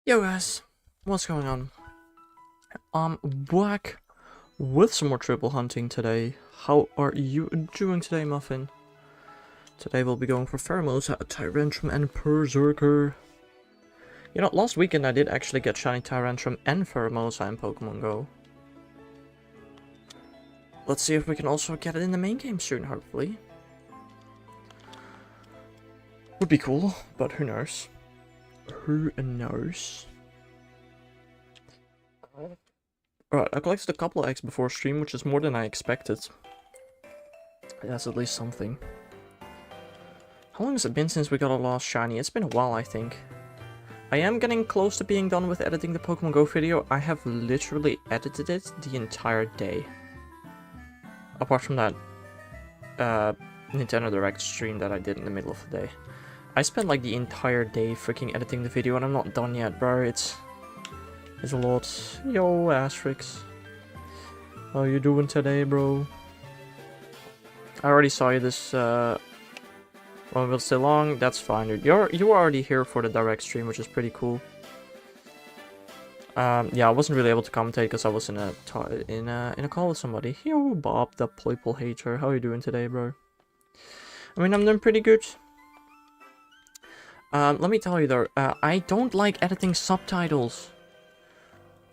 Yo guys, what's going on? I'm back with some more triple hunting today. How are you doing today, Muffin? Today we'll be going for pheromones, Tyrantrum and Berserker. You know, last weekend I did actually get shiny Tyrantrum and Pheromosa in Pokemon Go. Let's see if we can also get it in the main game soon, hopefully. Would be cool, but who knows? Who knows? Alright, I collected a couple of eggs before stream, which is more than I expected. That's at least something. How long has it been since we got our last shiny? It's been a while, I think. I am getting close to being done with editing the Pokemon Go video. I have literally edited it the entire day. Apart from that Nintendo Direct stream that I did in the middle of the day. I spent like the entire day freaking editing the video and I'm not done yet, bro. It's a lot. Yo, Asterix. How you doing today, bro? I already saw you this one will stay long. That's fine, dude. You were already here for the direct stream, which is pretty cool. Yeah, I wasn't really able to commentate because I was in a call with somebody. Yo, Bob, the playful hater. How you doing today, bro? I mean, I'm doing pretty good. Let me tell you though, I don't like editing subtitles.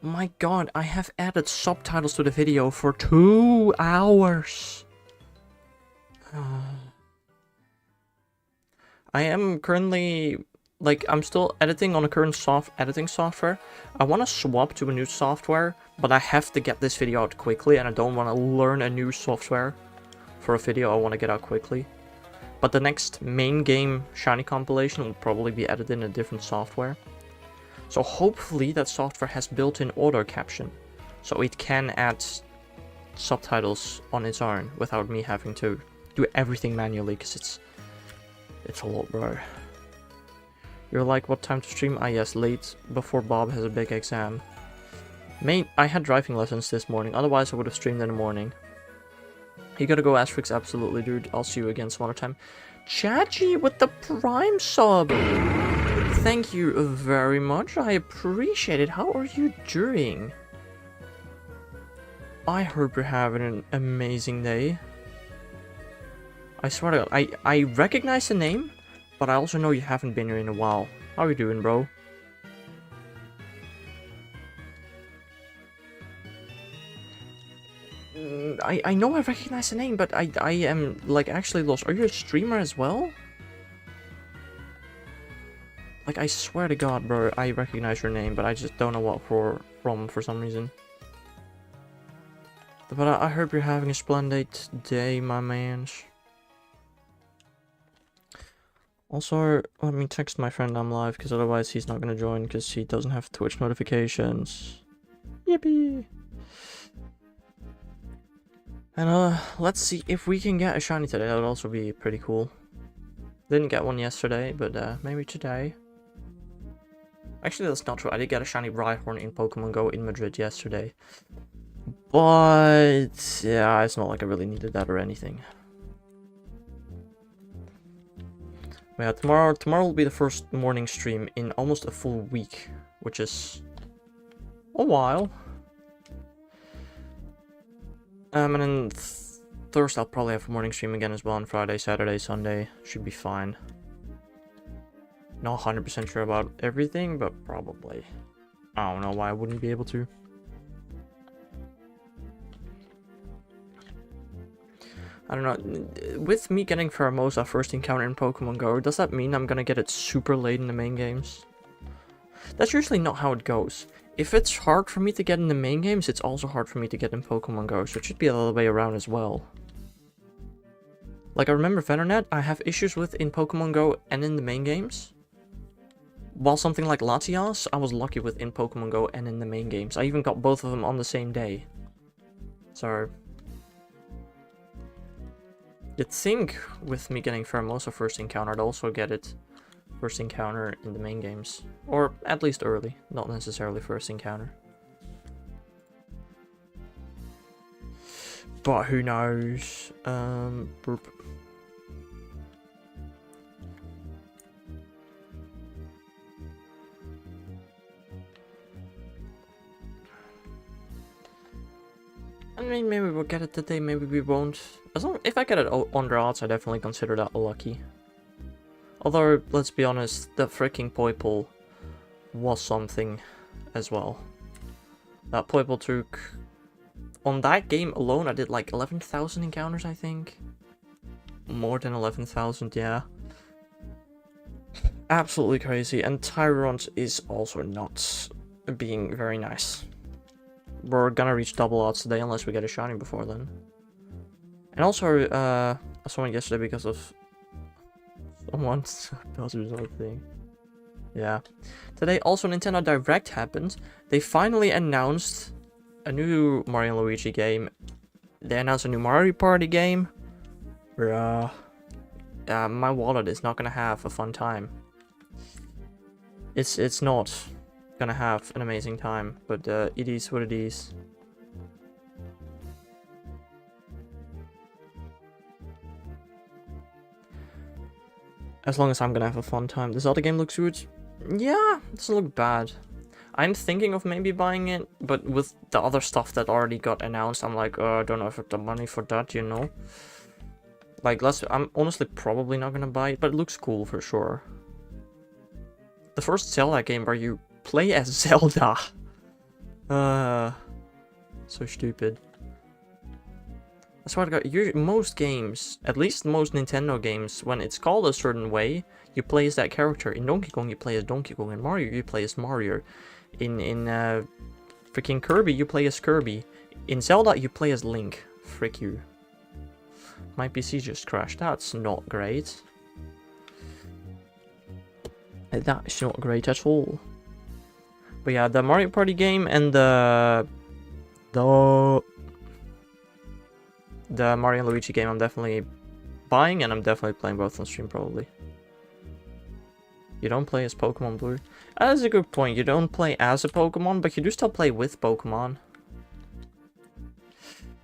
My god, I have added subtitles to the video for 2 hours. I am currently, like, I'm still editing on a current editing software. I want to swap to a new software, but I have to get this video out quickly, and I don't want to learn a new software for a video I want to get out quickly. But the next main game shiny compilation will probably be edited in a different software. So hopefully that software has built-in auto caption, so it can add subtitles on its own without me having to do everything manually, because it's a lot, bro. You're like, what time to stream? Ah yes, late, before Bob has a big exam. Mate, I had driving lessons this morning, otherwise I would have streamed in the morning. You gotta go, Asterix, absolutely, dude. I'll see you again some other time. Chachi with the Prime sub! Thank you very much, I appreciate it. How are you doing? I hope you're having an amazing day. I swear to God, I recognize the name, but I also know you haven't been here in a while. How are you doing, bro? I know I recognize the name, but I am, like, actually lost. Are you a streamer as well? Like, I swear to God, bro, I recognize your name, but I just don't know what from for some reason. But I hope you're having a splendid day, my mans. Also, let me text my friend I'm live, because otherwise he's not gonna join, because he doesn't have Twitch notifications. Yippee! And let's see if we can get a shiny today. That would also be pretty cool. Didn't get one yesterday, but maybe today. Actually, that's not true. I did get a shiny Rhyhorn in Pokemon Go in Madrid yesterday. But yeah, it's not like I really needed that or anything. But yeah, tomorrow will be the first morning stream in almost a full week, which is a while. And then Thursday I'll probably have a morning stream again as well on Friday, Saturday, Sunday. Should be fine. Not 100% sure about everything, but probably. I don't know why I wouldn't be able to. I don't know. With me getting Pheromosa first encounter in Pokemon Go, does that mean I'm gonna get it super late in the main games? That's usually not how it goes. If it's hard for me to get in the main games, it's also hard for me to get in Pokemon Go, so it should be the other way around as well. Like, I remember Veternet, I have issues with in Pokemon Go and in the main games. While something like Latias, I was lucky with in Pokemon Go and in the main games. I even got both of them on the same day. So... you'd think with me getting Pheromosa first encounter, I'd also get it first encounter in the main games. Or at least early, not necessarily first encounter. But who knows? Burp. I mean, maybe we'll get it today, maybe we won't. As long if I get it under odds, I definitely consider that lucky. Although, let's be honest, the freaking Poipole was something as well. That Poipole took... on that game alone, I did like 11,000 encounters, I think. More than 11,000, yeah. Absolutely crazy. And Tyrant is also not being very nice. We're gonna reach double odds today unless we get a shiny before then. And also, I saw one yesterday because of someone's Bowser's thing. Yeah. Today also Nintendo Direct happened. They finally announced a new Mario and Luigi game. They announced a new Mario Party game. Bruh. My wallet is not gonna have a fun time. It's not gonna have an amazing time, but it is what it is. As long as I'm gonna have a fun time. This other game looks good. Yeah, it doesn't look bad. I'm thinking of maybe buying it, but with the other stuff that already got announced, I'm like, I don't know if I have the money for that, you know? Like, I'm honestly probably not gonna buy it, but it looks cool for sure. The first Zelda game where you play as Zelda. So stupid. I swear to God, most games, at least most Nintendo games, when it's called a certain way, you play as that character. In Donkey Kong, you play as Donkey Kong. In Mario, you play as Mario. In freaking Kirby, you play as Kirby. In Zelda, you play as Link. Frick you. My PC just crashed. That's not great. That is not great at all. But yeah, the Mario Party game and the Mario and Luigi game I'm definitely buying, and I'm definitely playing both on stream probably. You don't play as Pokemon Blue? That is a good point. You don't play as a Pokemon, but you do still play with Pokemon.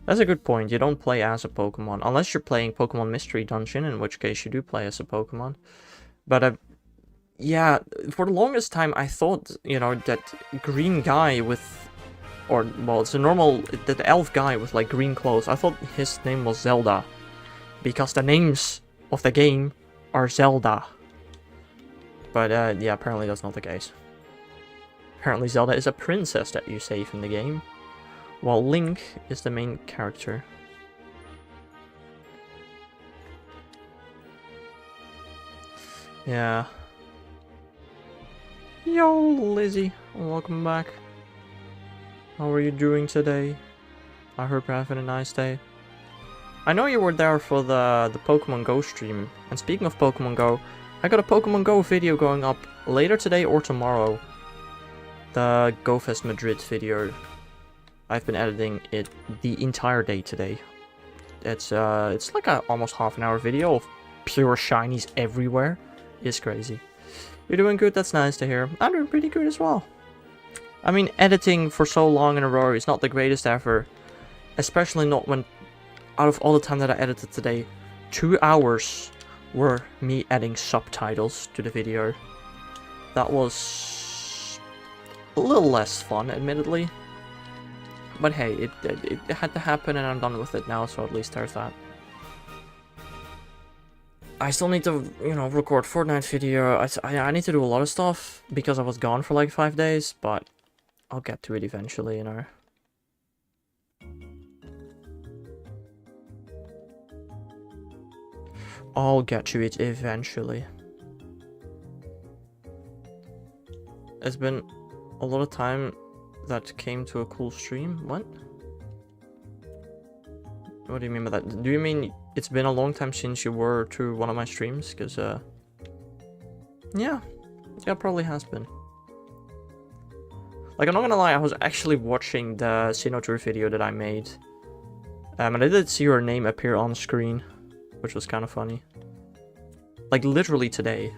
That's a good point. You don't play as a Pokemon. Unless you're playing Pokemon Mystery Dungeon, in which case you do play as a Pokemon. But, yeah, for the longest time I thought, you know, that green guy with... or, well, it's a normal... the elf guy with, like, green clothes. I thought his name was Zelda. Because the names of the game are Zelda. But, yeah, apparently that's not the case. Apparently Zelda is a princess that you save in the game. While Link is the main character. Yeah. Yo, Lizzie. Welcome back. How are you doing today? I hope you're having a nice day. I know you were there for the Pokemon Go stream. And speaking of Pokemon Go, I got a Pokemon Go video going up later today or tomorrow. The GoFest Madrid video. I've been editing it the entire day today. It's like a almost half an hour video of pure shinies everywhere. It's crazy. You're doing good, that's nice to hear. I'm doing pretty good as well. I mean, editing for so long in a row is not the greatest ever. Especially not when, out of all the time that I edited today, 2 hours were me adding subtitles to the video. That was a little less fun, admittedly. But hey, it had to happen and I'm done with it now, so at least there's that. I still need to, you know, record Fortnite video. I need to do a lot of stuff because I was gone for like 5 days, but I'll get to it eventually, you know. I'll get to it eventually. It's been a lot of time that came to a cool stream. What? What do you mean by that? Do you mean it's been a long time since you were to one of my streams? Because, yeah, it probably has been. Like, I'm not gonna lie, I was actually watching the eachother video that I made. And I did see your name appear on screen, which was kind of funny. Like, literally today.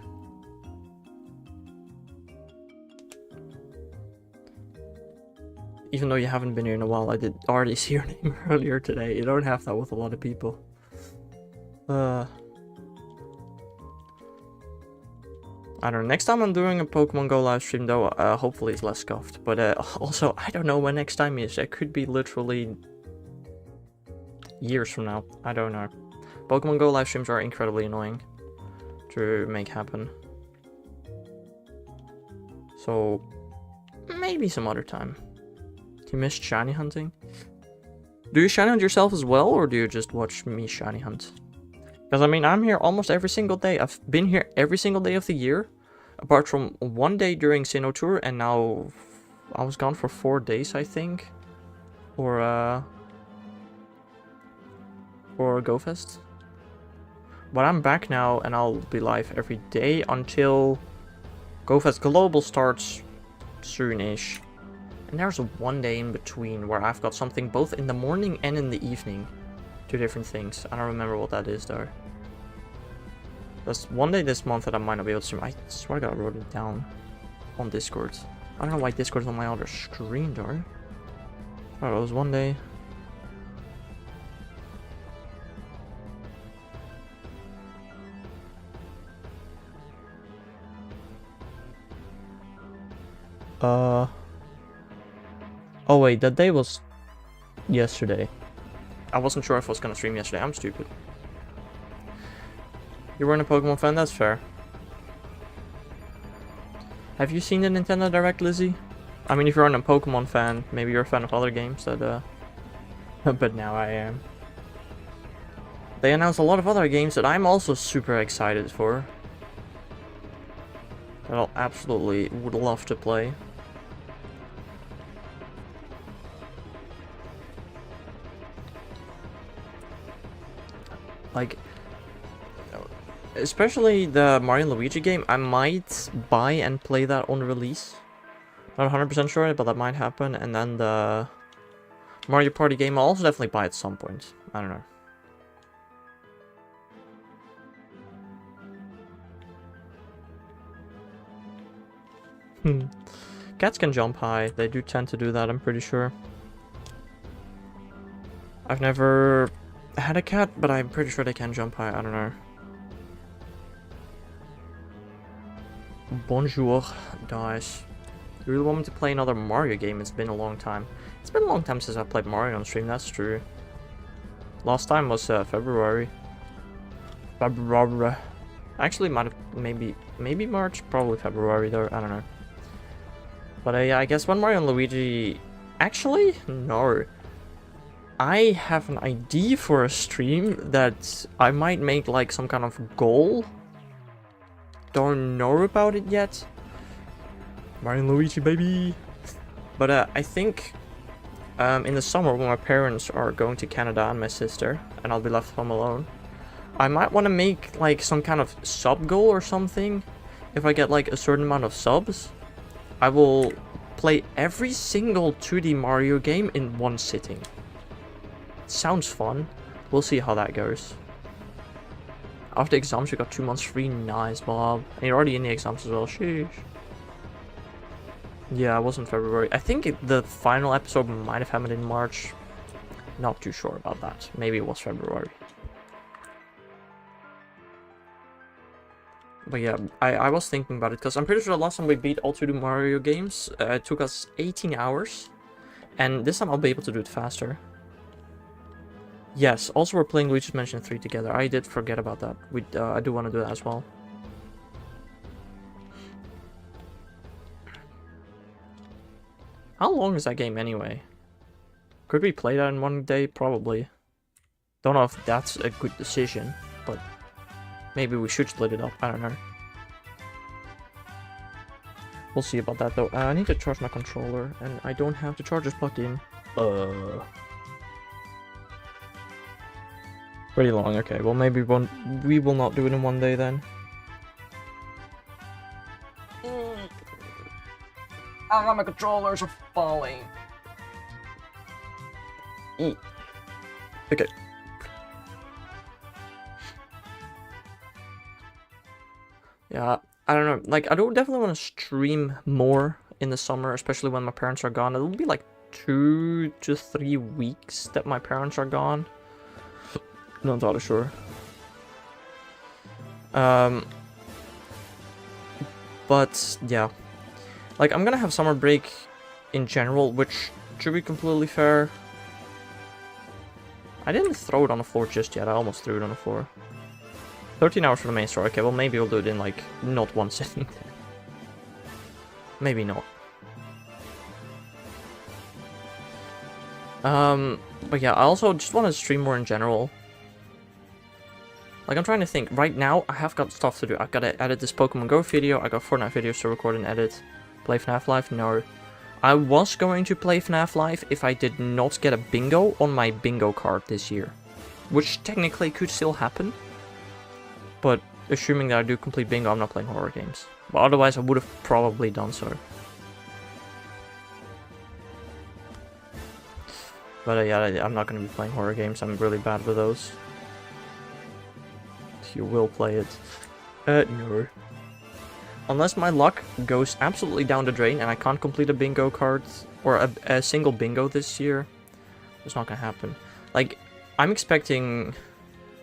Even though you haven't been here in a while, I did already see your name earlier today. You don't have that with a lot of people. I don't know. Next time I'm doing a Pokemon Go live stream, though, hopefully it's less scuffed. But also, I don't know when next time is. It could be literally years from now. I don't know. Pokemon Go live streams are incredibly annoying to make happen. So, maybe some other time. Do you miss shiny hunting? Do you shiny hunt yourself as well, or do you just watch me shiny hunt? Because, I mean, I'm here almost every single day. I've been here every single day of the year. Apart from one day during eachother, and now I was gone for 4 days, I think. For GoFest. But I'm back now, and I'll be live every day until GoFest Global starts soon-ish. And there's one day in between where I've got something both in the morning and in the evening. 2 different things. I don't remember what that is though. There's one day this month that I might not be able to stream. I swear to God, I wrote it down on Discord. I don't know why Discord's on my other screen though. Oh, it was one day. Oh wait, that day was yesterday. I wasn't sure if I was gonna stream yesterday. I'm stupid. You weren't a Pokemon fan? That's fair. Have you seen the Nintendo Direct, Lizzie? I mean, if you're not a Pokemon fan, maybe you're a fan of other games that, but now I am. They announced a lot of other games that I'm also super excited for. That I'll absolutely would love to play. Like, especially the Mario and Luigi game, I might buy and play that on release. Not 100% sure, but that might happen. And then the Mario Party game I'll also definitely buy at some point. I don't know. Cats can jump high. They do tend to do that, I'm pretty sure. I've never had a cat, but I'm pretty sure they can jump high. I don't know. Bonjour, guys. You really want me to play another Mario game? It's been a long time. It's been a long time since I played Mario on stream, that's true. Last time was February. Actually, might have maybe March, probably February though. I don't know. But yeah, I guess when Mario and Luigi. Actually, no. I have an idea for a stream that I might make like some kind of goal. Don't know about it yet. Mario and Luigi, baby. But I think in the summer when my parents are going to Canada and my sister, and I'll be left home alone, I might want to make like some kind of sub goal or something. If I get like a certain amount of subs, I will play every single 2D Mario game in one sitting. Sounds fun. We'll see how that goes. After exams, you got 2 months free. Nice, Bob. And you're already in the exams as well. Sheesh. Yeah, it was in February. I think the final episode might have happened in March. Not too sure about that. Maybe it was February. But yeah, I was thinking about it because I'm pretty sure the last time we beat all 2D Mario games, it took us 18 hours. And this time I'll be able to do it faster. Yes, also we're playing Luigi's Mansion 3 together. I did forget about that. I do want to do that as well. How long is that game anyway? Could we play that in one day? Probably. Don't know if that's a good decision, but maybe we should split it up. I don't know. We'll see about that though. I need to charge my controller, and I don't have the chargers plugged in. Pretty long. Okay, well maybe we will not do it in one day then. Ah, my controllers are falling. Okay. Yeah, I don't know. Like, I don't definitely want to stream more in the summer, especially when my parents are gone. It'll be like 2 to 3 weeks that my parents are gone. Not entirely sure. But yeah, like I'm gonna have summer break in general, which should be completely fair. I didn't throw it on the floor just yet. I almost threw it on the floor. 13 hours for the main story. Okay, well maybe we'll do it in like not one sitting. Maybe not. But yeah, I also just want to stream more in general. Like, I'm trying to think. Right now, I have got stuff to do. I've got to edit this Pokemon Go video. I got Fortnite videos to record and edit. Play FNAF Live? No. I was going to play FNAF Live if I did not get a bingo on my bingo card this year. Which technically could still happen. But assuming that I do complete bingo, I'm not playing horror games. But otherwise, I would have probably done so. But yeah, I'm not going to be playing horror games. I'm really bad with those. You will play it. No. Unless my luck goes absolutely down the drain and I can't complete a bingo card or a single bingo this year, it's not gonna happen. Like, I'm expecting...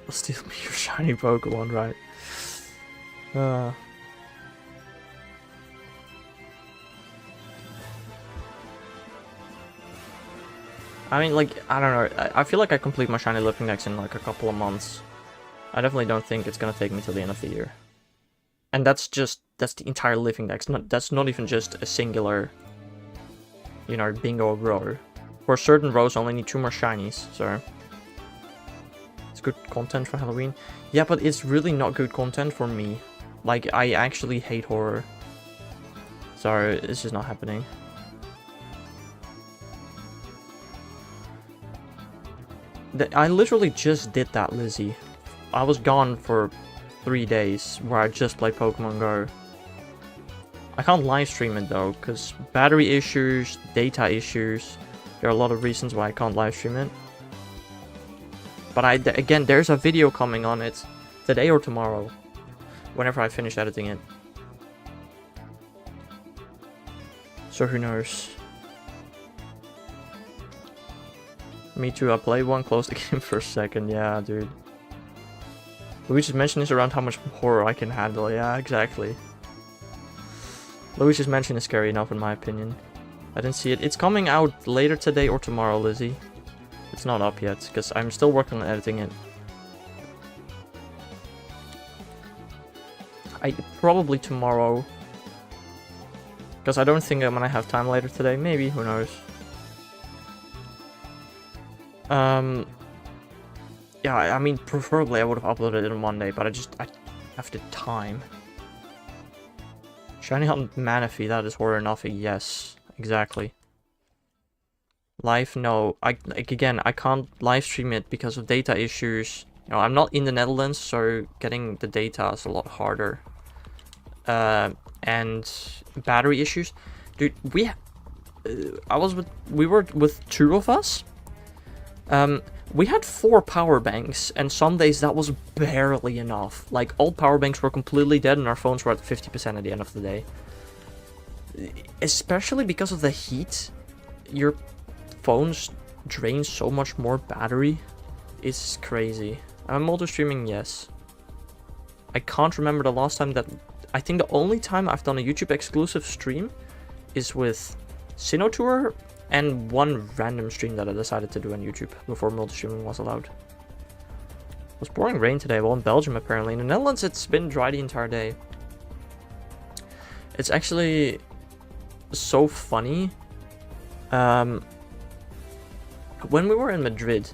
Steal me your shiny Pokemon, right? I mean, like, I don't know. I feel like I complete my shiny Living Dex in like a couple of months. I definitely don't think it's gonna take me till the end of the year. And that's the entire Living Dex. That's not even just a singular, you know, bingo row. For certain rows, I only need 2 more shinies, so... It's good content for Halloween. Yeah, but it's really not good content for me. Like, I actually hate horror. Sorry, it's just not happening. I literally just did that, Lizzie. I was gone for 3 days where I just played Pokemon Go. I can't live stream it though, because battery issues, data issues. There are a lot of reasons why I can't live stream it. But again, there's a video coming on it today or tomorrow, whenever I finish editing it. So who knows? Me too, I played one, closed the game for a second. Yeah, dude. Luigi's mention is around how much horror I can handle. Yeah, exactly. Luigi's mention is scary enough in my opinion. I didn't see it. It's coming out later today or tomorrow, Lizzie. It's not up yet, because I'm still working on editing it. Probably tomorrow. Because I don't think I'm gonna have time later today. Maybe, who knows. Yeah, I mean, preferably I would have uploaded it in one day, but I have the time. Shiny on Manaphy, that is horror enough. Yes, exactly. Live, no. Again, I can't live stream it because of data issues. You know, I'm not in the Netherlands, so getting the data is a lot harder. And battery issues. Dude, we were with 2 of us. We had 4 power banks, and some days that was barely enough. Like, all power banks were completely dead, and our phones were at 50% at the end of the day. Especially because of the heat, your phones drain so much more battery. It's crazy. I'm multi-streaming, yes. I can't remember the last time that... I think the only time I've done a YouTube exclusive stream is with Sinotour and one random stream that I decided to do on YouTube before multi-streaming was allowed. It was pouring rain today, well in Belgium apparently. In the Netherlands it's been dry the entire day. It's actually so funny When we were in Madrid,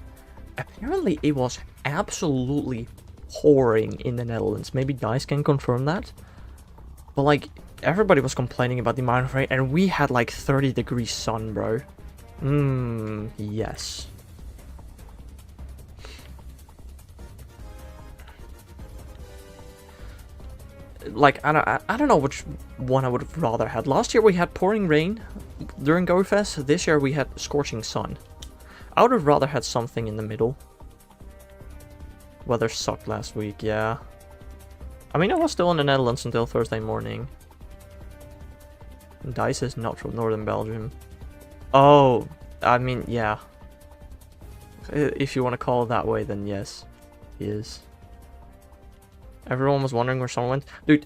apparently it was absolutely pouring in the Netherlands. Maybe Dice can confirm that. But like, everybody was complaining about the amount of rain, and we had like 30 degrees sun, bro. Yes. Like, I don't know which one I would have rather had. Last year we had pouring rain during GoFest. This year we had scorching sun. I would have rather had something in the middle. Weather sucked last week, yeah. I mean, I was still in the Netherlands until Thursday morning. Dice is not from Northern Belgium. Oh, I mean, yeah. If you want to call it that way, then yes, he is. Everyone was wondering where someone went. Dude,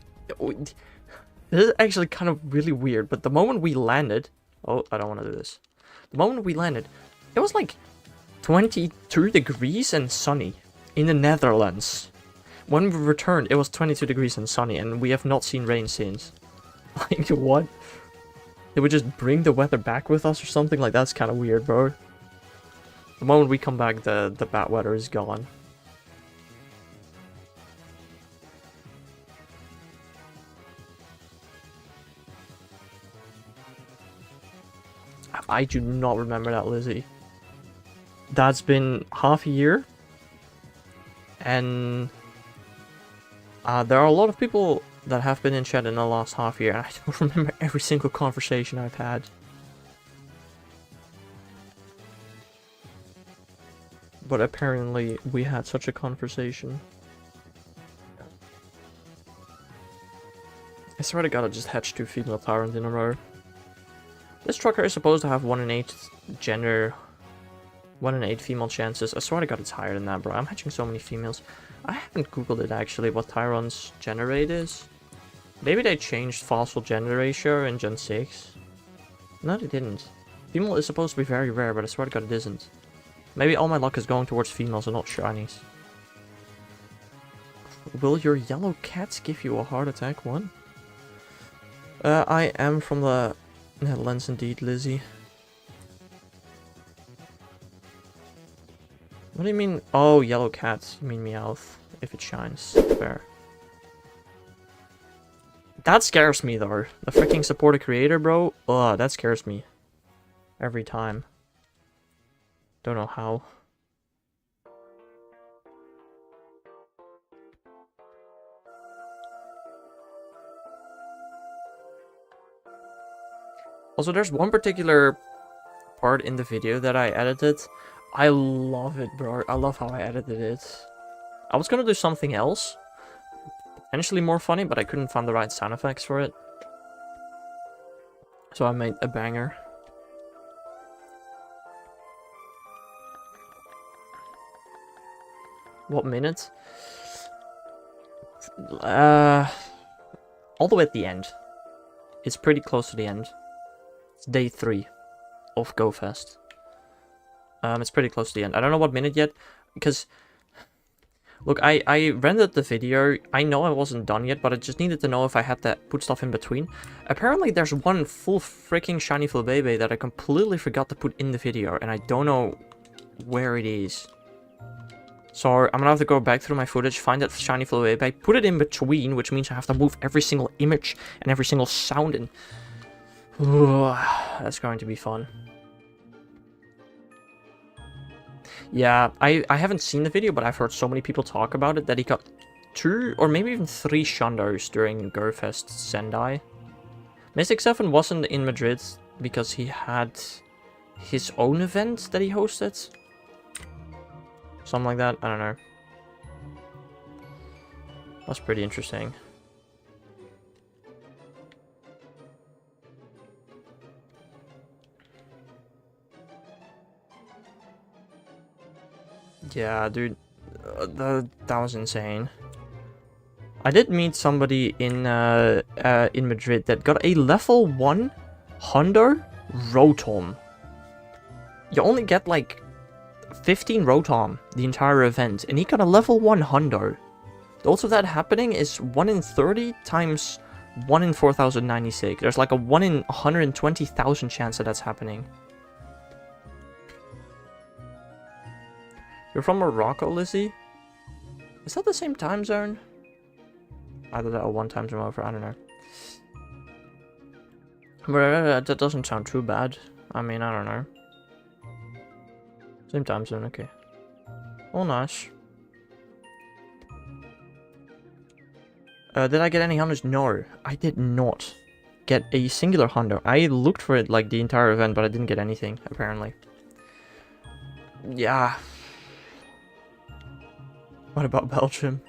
this is actually kind of really weird, but the moment we landed... Oh, I don't want to do this. The moment we landed, it was like 22 degrees and sunny in the Netherlands. When we returned, it was 22 degrees and sunny, and we have not seen rain since. Like, what? Did we just bring the weather back with us or something? Like, that's kind of weird, bro. The moment we come back, the bad weather is gone. I do not remember that, Lizzie. That's been half a year. And there are a lot of people that have been in chat in the last half year. And I don't remember every single conversation I've had. But apparently we had such a conversation. I swear to God, I just hatched 2 female tyrants in a row. This trucker is supposed to have 1 in 8 gender, 1 in 8 female chances. I swear to God, it's higher than that, bro. I'm hatching so many females. I haven't googled it actually, what Tyron's gender rate is. Maybe they changed fossil gender ratio in Gen 6. No, they didn't. Female is supposed to be very rare, but I swear to God, it isn't. Maybe all my luck is going towards females and not shinies. Will your yellow cats give you a heart attack? What? I am from the Netherlands indeed, Lizzie. What do you mean? Oh, yellow cats. You mean Meowth, if it shines. Fair. That scares me, though. The freaking support a creator, bro. Ugh, that scares me. Every time. Don't know how. Also, there's one particular part in the video that I edited. I love it, bro. I love how I edited it. I was gonna do something else. Potentially more funny, but I couldn't find the right sound effects for it. So I made a banger. What minute? All the way at the end. It's pretty close to the end. It's day 3 of GoFest. It's pretty close to the end. I don't know what minute yet, because... Look, I rendered the video. I know I wasn't done yet, but I just needed to know if I had to put stuff in between. Apparently, there's one full freaking shiny Flabébé that I completely forgot to put in the video, and I don't know where it is. So I'm gonna have to go back through my footage, find that shiny Flabébé, put it in between, which means I have to move every single image and every single sound in. That's going to be fun. Yeah, I haven't seen the video, but I've heard so many people talk about it that he got 2 or maybe even 3 Shundos during GoFest Sendai. Mystic 7 wasn't in Madrid because he had his own event that he hosted. Something like that, I don't know. That's pretty interesting. Yeah, dude, that was insane. I did meet somebody in Madrid that got a level 1 Hundo Rotom. You only get like 15 Rotom the entire event, and he got a level 1 Hundo. The odds of that happening is 1 in 30 times 1 in 4096. There's like a 1 in 120,000 chance that that's happening. You're from Morocco, Lizzie? Is that the same time zone? Either that or one time zone over, I don't know. But that doesn't sound too bad. I mean, I don't know. Same time zone, okay. Oh, nice. Did I get any hunters? No, I did not get a singular hunter. I looked for it like the entire event, but I didn't get anything, apparently. Yeah. What about Belgium?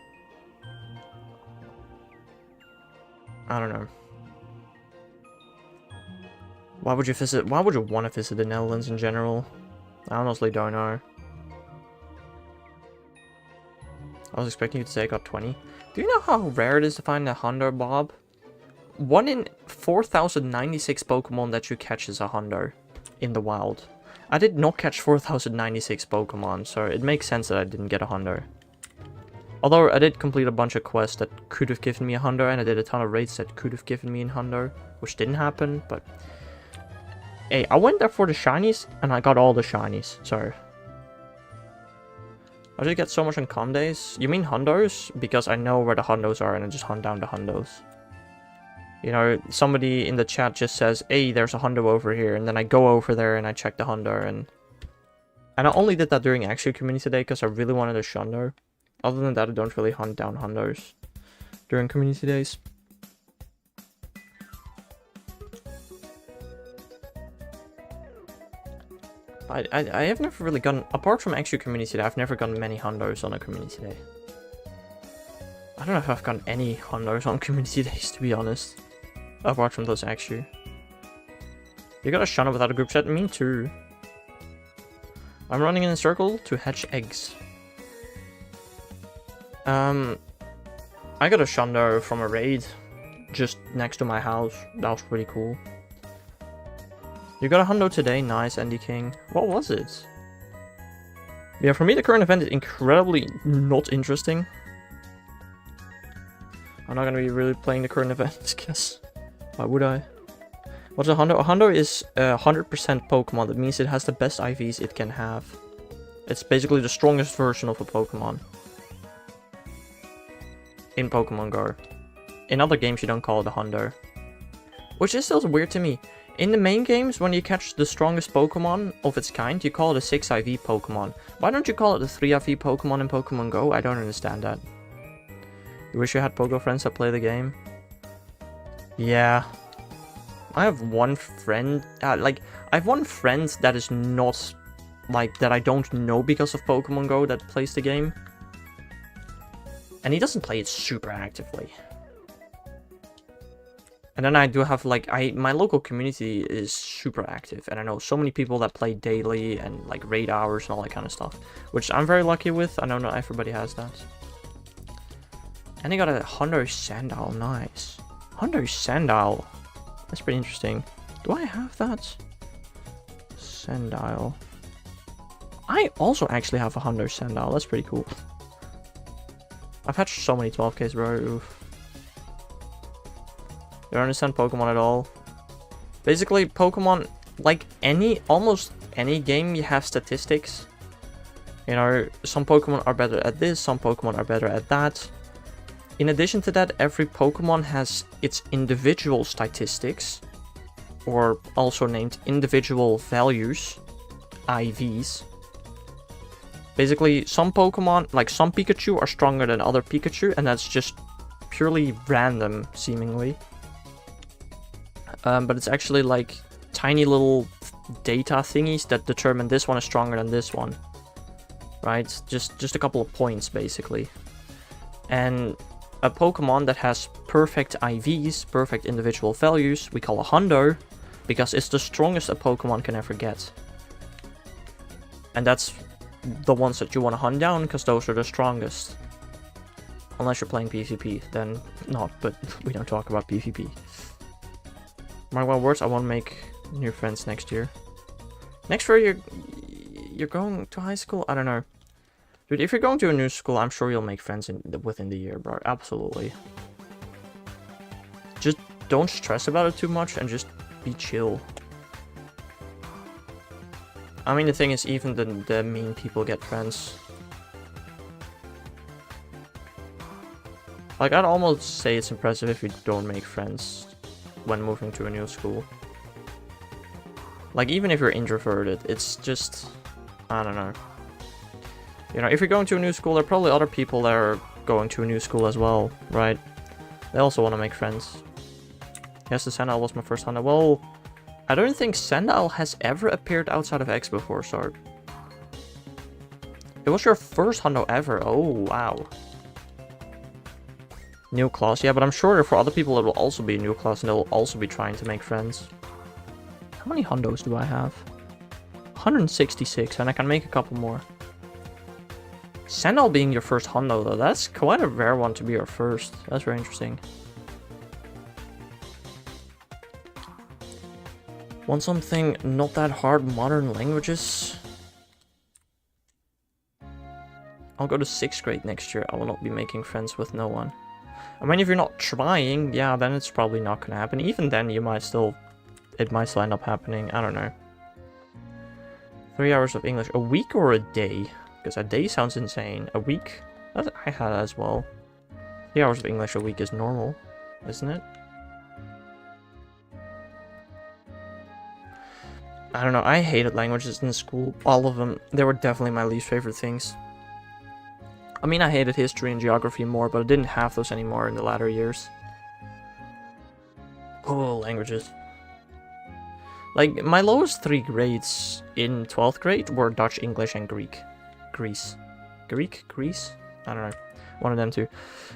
I don't know. Why would you visit? Why would you want to visit the Netherlands in general? I honestly don't know. I was expecting you to say I got 20. Do you know how rare it is to find a Hundo, Bob? 1 in 4,096 Pokemon that you catch is a Hundo in the wild. I did not catch 4,096 Pokemon, so it makes sense that I didn't get a Hundo. Although I did complete a bunch of quests that could have given me a Hundo, and I did a ton of raids that could have given me a Hundo, which didn't happen, but... Hey, I went there for the shinies, and I got all the shinies, so... I just get so much on com days. You mean Hundos? Because I know where the Hundos are, and I just hunt down the Hundos. You know, somebody in the chat just says, hey, there's a Hundo over here, and then I go over there and I check the Hundo, and I only did that during actual community day, because I really wanted a Shundo. Other than that, I don't really hunt down Hundos during community days. I have never really gotten, apart from actual community day, I've never gotten many Hundos on a community day. I don't know if I've gotten any Hundos on community days, to be honest. Apart from those actual. You got a Shundo without a group chat? Me too. I'm running in a circle to hatch eggs. I got a Shundo from a raid just next to my house. That was pretty cool. You got a Hundo today, nice, Andy King. What was it? Yeah, for me the current event is incredibly not interesting. I'm not gonna be really playing the current event, guess. Why would I? What's a Hundo? A Hundo is 100% Pokemon. That means it has the best IVs it can have. It's basically the strongest version of a Pokemon. In Pokemon Go. In other games you don't call it a Hundo. Which is still weird to me. In the main games, when you catch the strongest Pokemon of its kind, you call it a 6 IV Pokemon. Why don't you call it a 3 IV Pokemon in Pokemon Go? I don't understand that. You wish you had Pogo friends that play the game? Yeah. I have one friend, I have one friend that is not, that I don't know because of Pokemon Go that plays the game. And he doesn't play it super actively. And then I do have, my local community is super active. And I know so many people that play daily and, raid hours and all that kind of stuff. Which I'm very lucky with. I know not everybody has that. And they got a Hundo Sandile. Nice. Hundo Sandile. That's pretty interesting. Do I have that? Sandile. I also actually have a Hundo Sandile. That's pretty cool. I've hatched so many 12Ks, bro. Oof. You don't understand Pokemon at all. Basically, Pokemon, almost any game, you have statistics. You know, some Pokemon are better at this, some Pokemon are better at that. In addition to that, every Pokemon has its individual statistics, or also named individual values, IVs. Basically, some Pokemon, some Pikachu are stronger than other Pikachu, and that's just purely random, seemingly. But it's actually tiny little data thingies that determine this one is stronger than this one. Right? Just a couple of points, basically. And a Pokemon that has perfect IVs, perfect individual values, we call a Hundo, because it's the strongest a Pokemon can ever get. And that's the ones that you want to hunt down, because those are the strongest. Unless you're playing PvP, then not, but we don't talk about PvP. Mark my words, I won't make new friends next year. Next year, you're going to high school? I don't know. Dude, if you're going to a new school, I'm sure you'll make friends within the year, bro. Absolutely. Just don't stress about it too much and just be chill. I mean, the thing is, even the mean people get friends. Like, I'd almost say it's impressive if you don't make friends when moving to a new school. Like, even if you're introverted, it's just... I don't know. You know, if you're going to a new school, there are probably other people that are going to a new school as well, right? They also want to make friends. Yes, the Sandal was my first hundo. Well, I don't think Sandal has ever appeared outside of X before, Sark. It was your first hundo ever. Oh, wow. New class. Yeah, but I'm sure for other people it will also be a new class and they'll also be trying to make friends. How many hundos do I have? 166, and I can make a couple more. Sandal being your first hundo, though, that's quite a rare one to be your first. That's very interesting. Want something not that hard, modern languages? I'll go to 6th grade next year. I will not be making friends with no one. I mean, if you're not trying, yeah, then it's probably not gonna happen. Even then, you might still... It might still end up happening. I don't know. 3 hours of English. A week or a day? Because a day sounds insane. A week? I had that as well. 3 hours of English a week is normal, isn't it? I don't know. I hated languages in school. All of them. They were definitely my least favorite things. I mean, I hated history and geography more, but I didn't have those anymore in the latter years. Oh, languages. Like, my lowest 3 grades in 12th grade were Dutch, English, and Greek. Greece? Greece? I don't know. One of them two.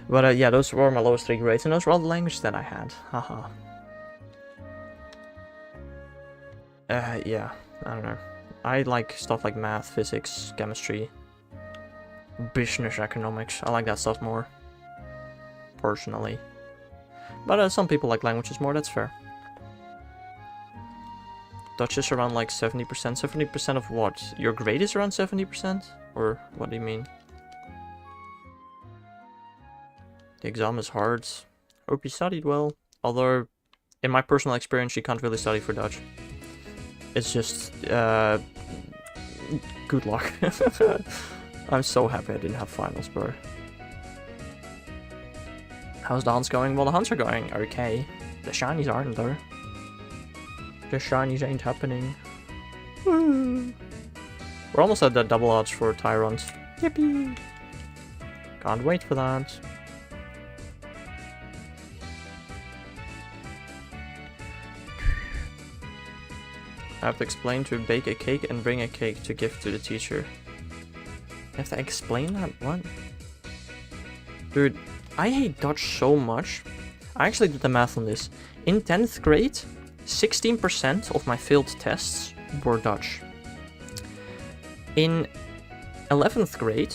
But yeah, those were my lowest 3 grades, and those were all the languages that I had. Haha. Yeah, I don't know. I like stuff like math, physics, chemistry, business economics. I like that stuff more. Personally. But some people like languages more, that's fair. Dutch is around like 70%. 70% of what? Your grade is around 70%? Or what do you mean? The exam is hard. Hope you studied well. Although, in my personal experience, you can't really study for Dutch. It's just, good luck. I'm so happy I didn't have finals, bro. How's the hunts going? Well, the hunts are going okay. The shinies aren't there. The shinies ain't happening. Woo. We're almost at the double odds for Tyrant. Yippee! Can't wait for that. I have to explain to bake a cake and bring a cake to give to the teacher. You have to explain that? What? Dude, I hate Dutch so much. I actually did the math on this. In 10th grade, 16% of my failed tests were Dutch. In 11th grade,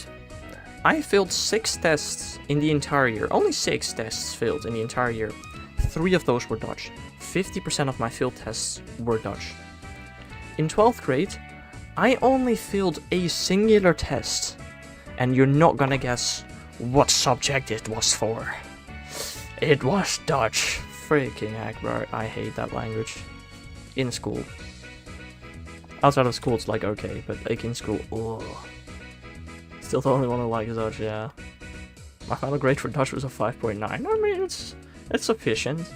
I failed 6 tests in the entire year. Only 6 tests failed in the entire year. 3 of those were Dutch. 50% of my failed tests were Dutch. In 12th grade, I only failed a singular test. And you're not gonna guess what subject it was for. It was Dutch. Freaking heck, bro. I hate that language. In school. Outside of school, it's like okay, but like in school, ugh. Still the only one who likes Dutch, yeah. My final grade for Dutch was a 5.9. I mean, it's sufficient.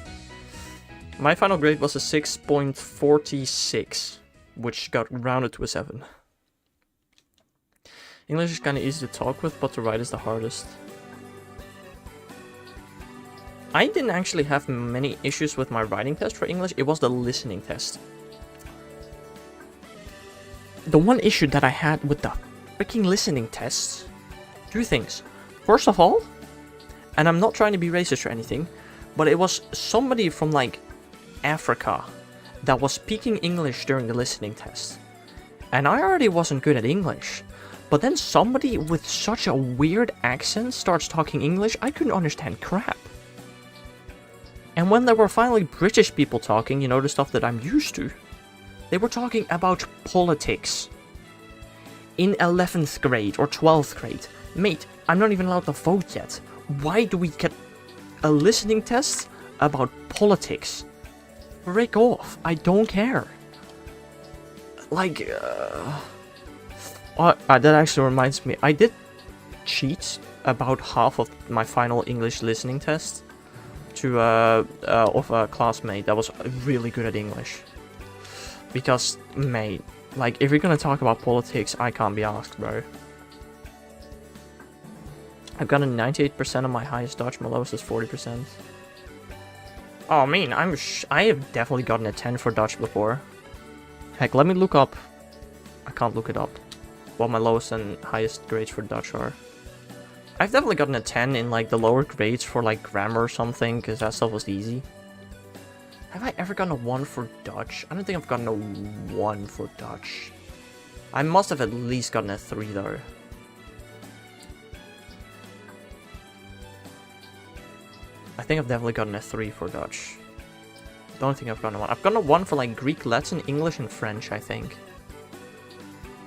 My final grade was a 6.46, which got rounded to a 7. English is kind of easy to talk with, but to write is the hardest. I didn't actually have many issues with my writing test for English, it was the listening test. The one issue that I had with the freaking listening tests, 2 things. First of all, and I'm not trying to be racist or anything, but it was somebody from like Africa that was speaking English during the listening test. And I already wasn't good at English. But then somebody with such a weird accent starts talking English, I couldn't understand crap. And when there were finally British people talking, you know, the stuff that I'm used to, they were talking about politics. In 11th grade or 12th grade. Mate, I'm not even allowed to vote yet. Why do we get a listening test about politics? Frick off, I don't care. Like, that actually reminds me, I did cheat about half of my final English listening test to of a classmate that was really good at English. Because, mate, like, if you're gonna talk about politics, I can't be asked, bro. I've got a 98% on my highest Dutch, my lowest is 40%. Oh, man, I have definitely gotten a 10 for Dutch before. Heck, let me look up. I can't look it up. What my lowest and highest grades for Dutch are. I've definitely gotten a 10 in, like, the lower grades for, like, grammar or something, because that stuff was easy. Have I ever gotten a 1 for Dutch? I don't think I've gotten a 1 for Dutch. I must have at least gotten a 3, though. I think I've definitely gotten a 3 for Dutch. Don't think I've gotten a 1. I've gotten a 1 for, like, Greek, Latin, English, and French, I think.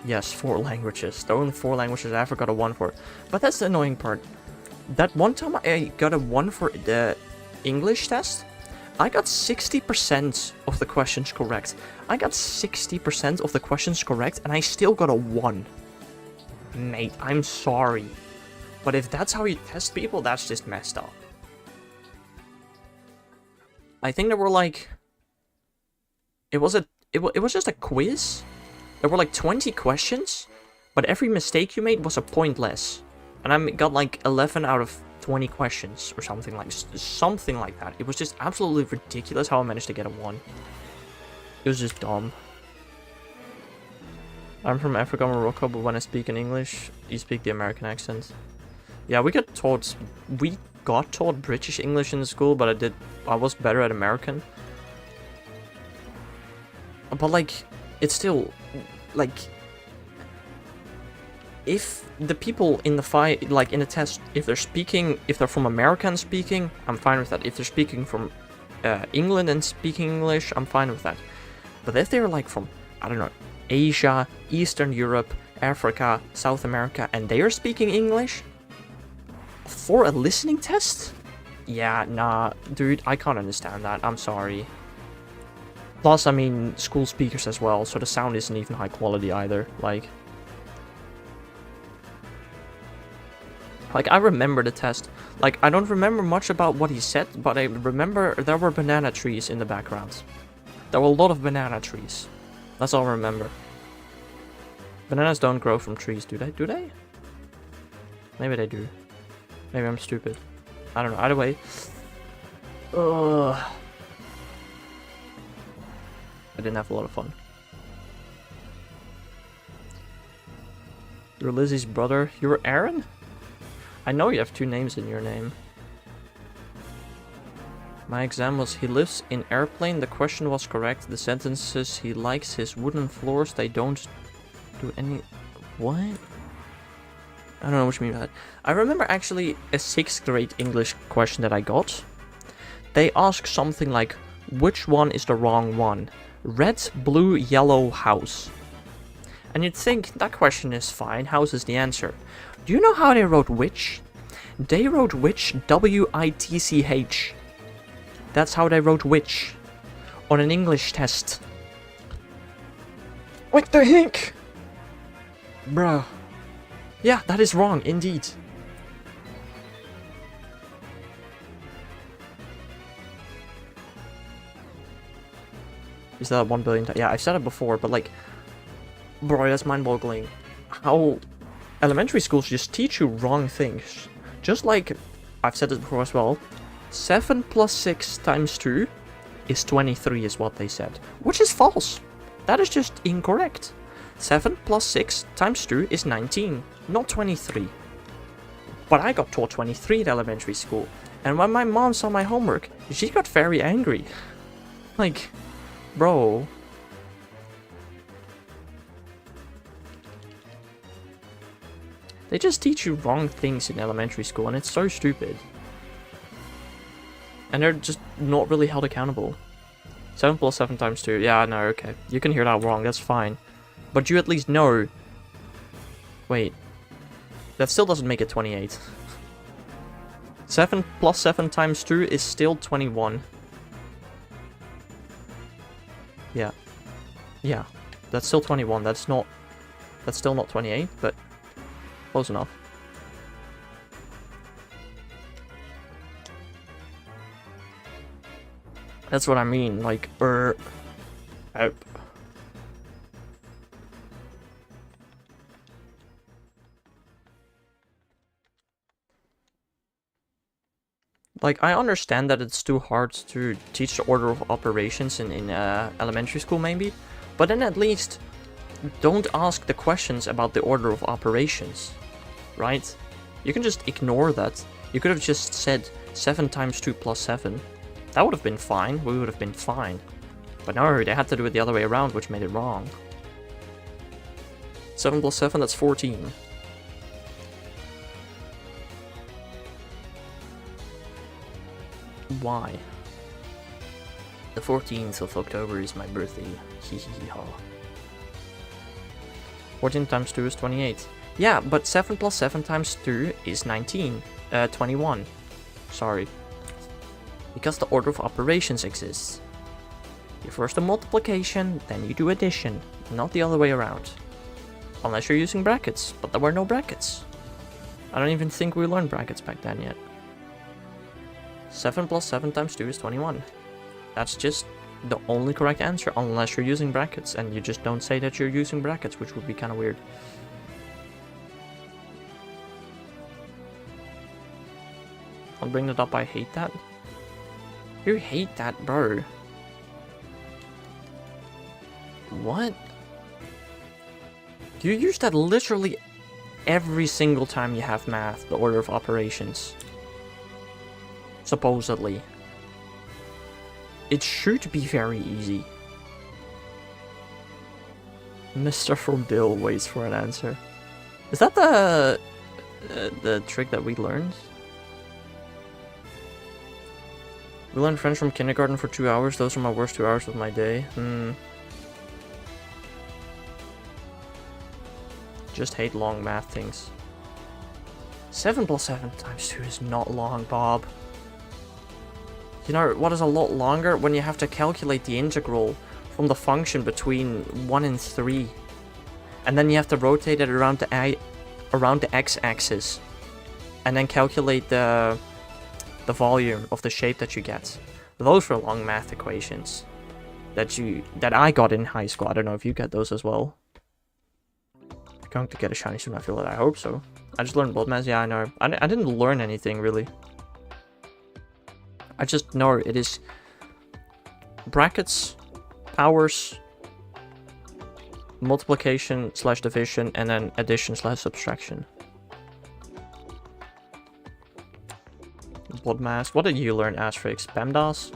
Yes, 4 languages. The only 4 languages I ever got a 1 for. But that's the annoying part. That one time I got a 1 for the English test, I got 60% of the questions correct. I got 60% of the questions correct, and I still got a 1. Mate, I'm sorry. But if that's how you test people, that's just messed up. I think there were like... It was just a quiz. There were like 20 questions, but every mistake you made was a point less. And I got like 11 out of 20 questions or something like that. It was just absolutely ridiculous how I managed to get a 1. It was just dumb. I'm from Africa, Morocco, but when I speak in English, you speak the American accent. Yeah, we got taught British English in school, but I was better at American. But like, it's still, like, if the people in the fight, like in the test, if they're from America and speaking, I'm fine with that. If they're speaking from England and speaking English, I'm fine with that. But if they're like from, I don't know, Asia, Eastern Europe, Africa, South America, and they are speaking English for a listening test? Yeah, nah, dude, I can't understand that. I'm sorry. Plus, I mean, school speakers as well, so the sound isn't even high quality either. Like, I remember the test. Like, I don't remember much about what he said, but I remember there were banana trees in the background. There were a lot of banana trees. That's all I remember. Bananas don't grow from trees, do they? Do they? Maybe they do. Maybe I'm stupid. I don't know. Either way. Ugh. I didn't have a lot of fun. You're Lizzie's brother. You're Aaron? I know you have 2 names in your name. My exam was he lives in airplane. The question was correct. The sentences he likes his wooden floors. They don't do any... What? I don't know what you mean by that. I remember actually a 6th grade English question that I got. They ask something like, which one is the wrong one? Red, blue, yellow, house. And you'd think that question is fine. House is the answer. Do you know how they wrote which? They wrote which, W-I-T-C-H. That's how they wrote which on an English test. What the heck? Bruh. Yeah, that is wrong, indeed. Is that 1 billion times? Yeah, I've said it before, but like, bro, that's mind-boggling. How elementary schools just teach you wrong things. Just like, I've said this before as well, 7 plus 6 times 2 is 23 is what they said. Which is false. That is just incorrect. 7 plus 6 times 2 is 19, not 23. But I got taught 23 at elementary school. And when my mom saw my homework, she got very angry. Like, bro. They just teach you wrong things in elementary school, and it's so stupid. And they're just not really held accountable. 7 plus 7 times 2. Yeah, no, okay. You can hear that wrong, that's fine. But you at least know... Wait. That still doesn't make it 28. 7 plus 7 times 2 is still 21. Yeah. Yeah. That's still 21. That's still not 28, but close enough. That's what I mean, like, Like, I understand that it's too hard to teach the order of operations in elementary school, maybe. But then at least, don't ask the questions about the order of operations, right? You can just ignore that. You could have just said 7 times 2 plus 7. That would have been fine. We would have been fine. But no, they had to do it the other way around, which made it wrong. 7 plus 7, that's 14. Why? The 14th of October is my birthday. Hee hee ha. 14 times 2 is 28. Yeah, but 7 plus 7 times 2 is 19. 21. Sorry. Because the order of operations exists. You first do multiplication, then you do addition, not the other way around. Unless you're using brackets, but there were no brackets. I don't even think we learned brackets back then yet. 7 plus 7 times 2 is 21. That's just the only correct answer, unless you're using brackets, and you just don't say that you're using brackets, which would be kind of weird. I'll bring it up, I hate that. You hate that, bro. What? You use that literally every single time you have math, the order of operations. Supposedly. It should be very easy. Mr. from Dill waits for an answer. Is that the trick that we learned? We learned French from kindergarten for 2 hours. Those are my worst 2 hours of my day. Just hate long math things. 7 plus 7 times 2 is not long, Bob. You know what is a lot longer? When you have to calculate the integral from the function between 1 and 3. And then you have to rotate it around the x-axis. And then calculate the volume of the shape that you get. Those were long math equations that I got in high school. I don't know if you get those as well. I'm going to get a shiny soon, I feel it. I hope so. I just learned blood mass. Yeah, I know. I didn't learn anything really. I just know it is brackets, powers, multiplication / division, and then addition / subtraction. Blood mass. What did you learn, Asterix? PEMDAS?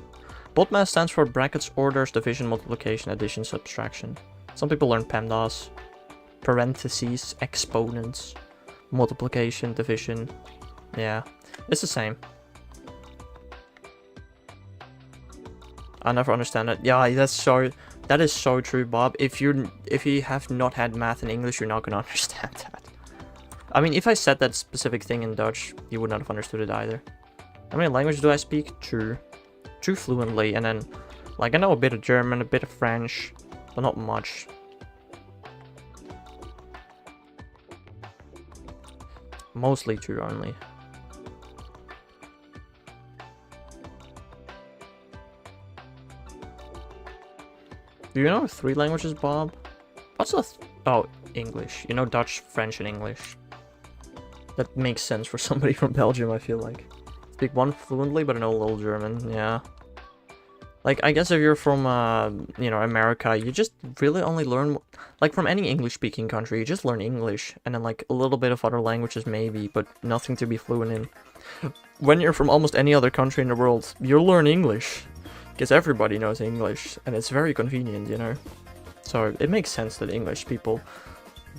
Blood mass stands for brackets, orders, division, multiplication, addition, subtraction. Some people learn PEMDAS. Parentheses, exponents, multiplication, division. Yeah, it's the same. I never understand it. Yeah, that is so true, Bob. If you have not had math in English, you're not gonna understand that. I mean, if I said that specific thing in Dutch, you would not have understood it either. How many languages do I speak? Two fluently, and then, like, I know a bit of German, a bit of French, but not much. Mostly 2 only. Do you know 3 languages, Bob? What's the oh, English. You know Dutch, French, and English. That makes sense for somebody from Belgium, I feel like. Speak 1 fluently, but I know a little German, yeah. Like, I guess if you're from, you know, America, you just really only learn... Like, from any English-speaking country, you just learn English. And then, like, a little bit of other languages, maybe, but nothing to be fluent in. When you're from almost any other country in the world, you'll learn English. Because everybody knows English, and it's very convenient, you know? So, it makes sense that English people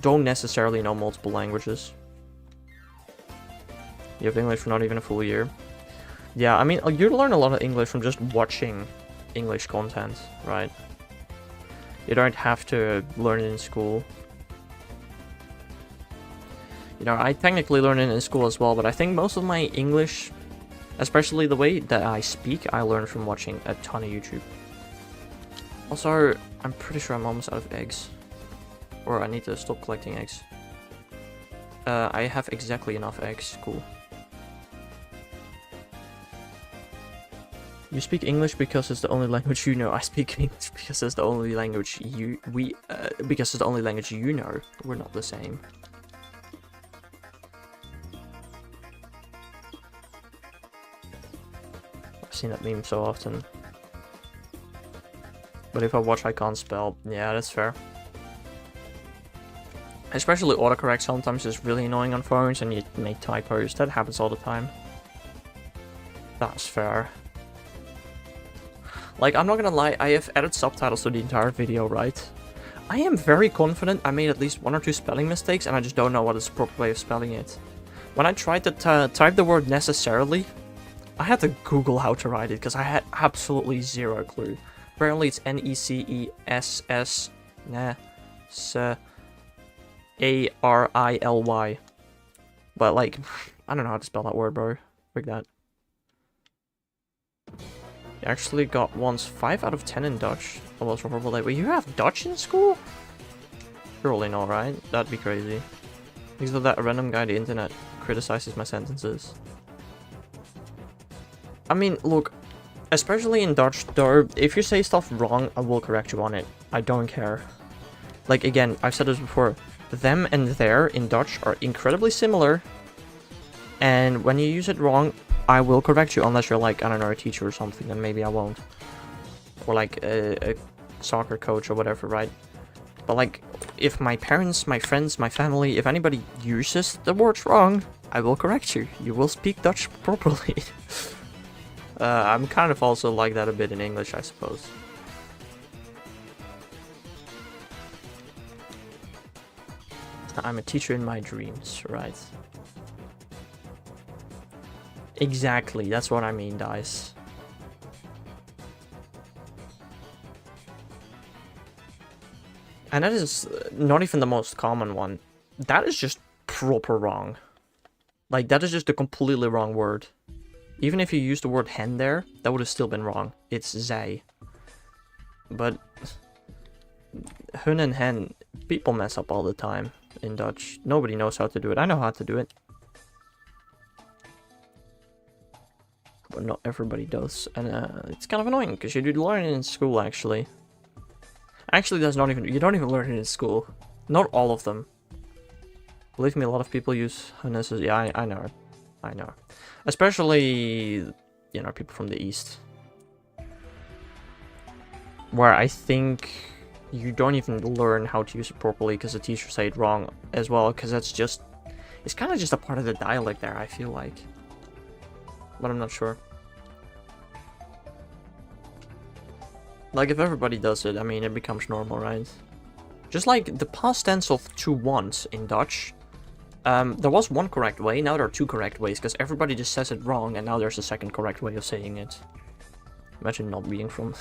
don't necessarily know multiple languages. You have English for not even a full year. Yeah, I mean, you learn a lot of English from just watching English content, right? You don't have to learn it in school. You know, I technically learned it in school as well, but I think most of my English, especially the way that I speak, I learned from watching a ton of YouTube. Also, I'm pretty sure I'm almost out of eggs. Or I need to stop collecting eggs. I have exactly enough eggs, cool. You speak English because it's the only language you know. I speak English because it's the only language because it's the only language you know. We're not the same. I've seen that meme so often. But if I watch, I can't spell. Yeah, that's fair. Especially autocorrect sometimes is really annoying on phones and you make typos. That happens all the time. That's fair. Like, I'm not gonna lie, I have added subtitles to the entire video, right? I am very confident I made at least 1 or 2 spelling mistakes and I just don't know what is the proper way of spelling it. When I tried to type the word necessarily, I had to Google how to write it because I had absolutely zero clue. Apparently it's Necess, A-R-I-L-Y. But like, I don't know how to spell that word, bro. Like that. You actually got once 5 out of 10 in Dutch. Almost probably like, wait, you have Dutch in school? Surely not, right? That'd be crazy. Because of that, a random guy on the internet criticizes my sentences. I mean, look, especially in Dutch, though, if you say stuff wrong, I will correct you on it. I don't care. Like, again, I've said this before. Them and their in Dutch are incredibly similar. And when you use it wrong, I will correct you unless you're like, I don't know, a teacher or something, then maybe I won't. Or like a soccer coach or whatever, right? But like, if my parents, my friends, my family, if anybody uses the words wrong, I will correct you. You will speak Dutch properly. I'm kind of also like that a bit in English, I suppose. I'm a teacher in my dreams, right? Exactly, that's what I mean, guys. And that is not even the most common one. That is just proper wrong. Like, that is just a completely wrong word. Even if you used the word hen there, that would have still been wrong. It's zij. But hun and hen, people mess up all the time in Dutch. Nobody knows how to do it. I know how to do it. But not everybody does. And it's kind of annoying, because you do learn it in school, actually. Actually, that's not even... You don't even learn it in school. Not all of them. Believe me, a lot of people use hun as... Yeah, I know. I know. Especially, you know, people from the East. Where I think you don't even learn how to use it properly because the teachers say it wrong as well. Because that's just... It's kind of just a part of the dialect there, I feel like. But I'm not sure. Like, if everybody does it, I mean, it becomes normal, right? Just like the past tense of to want in Dutch. There was one correct way, now there are 2 correct ways, because everybody just says it wrong, and now there's a second correct way of saying it. Imagine not being from...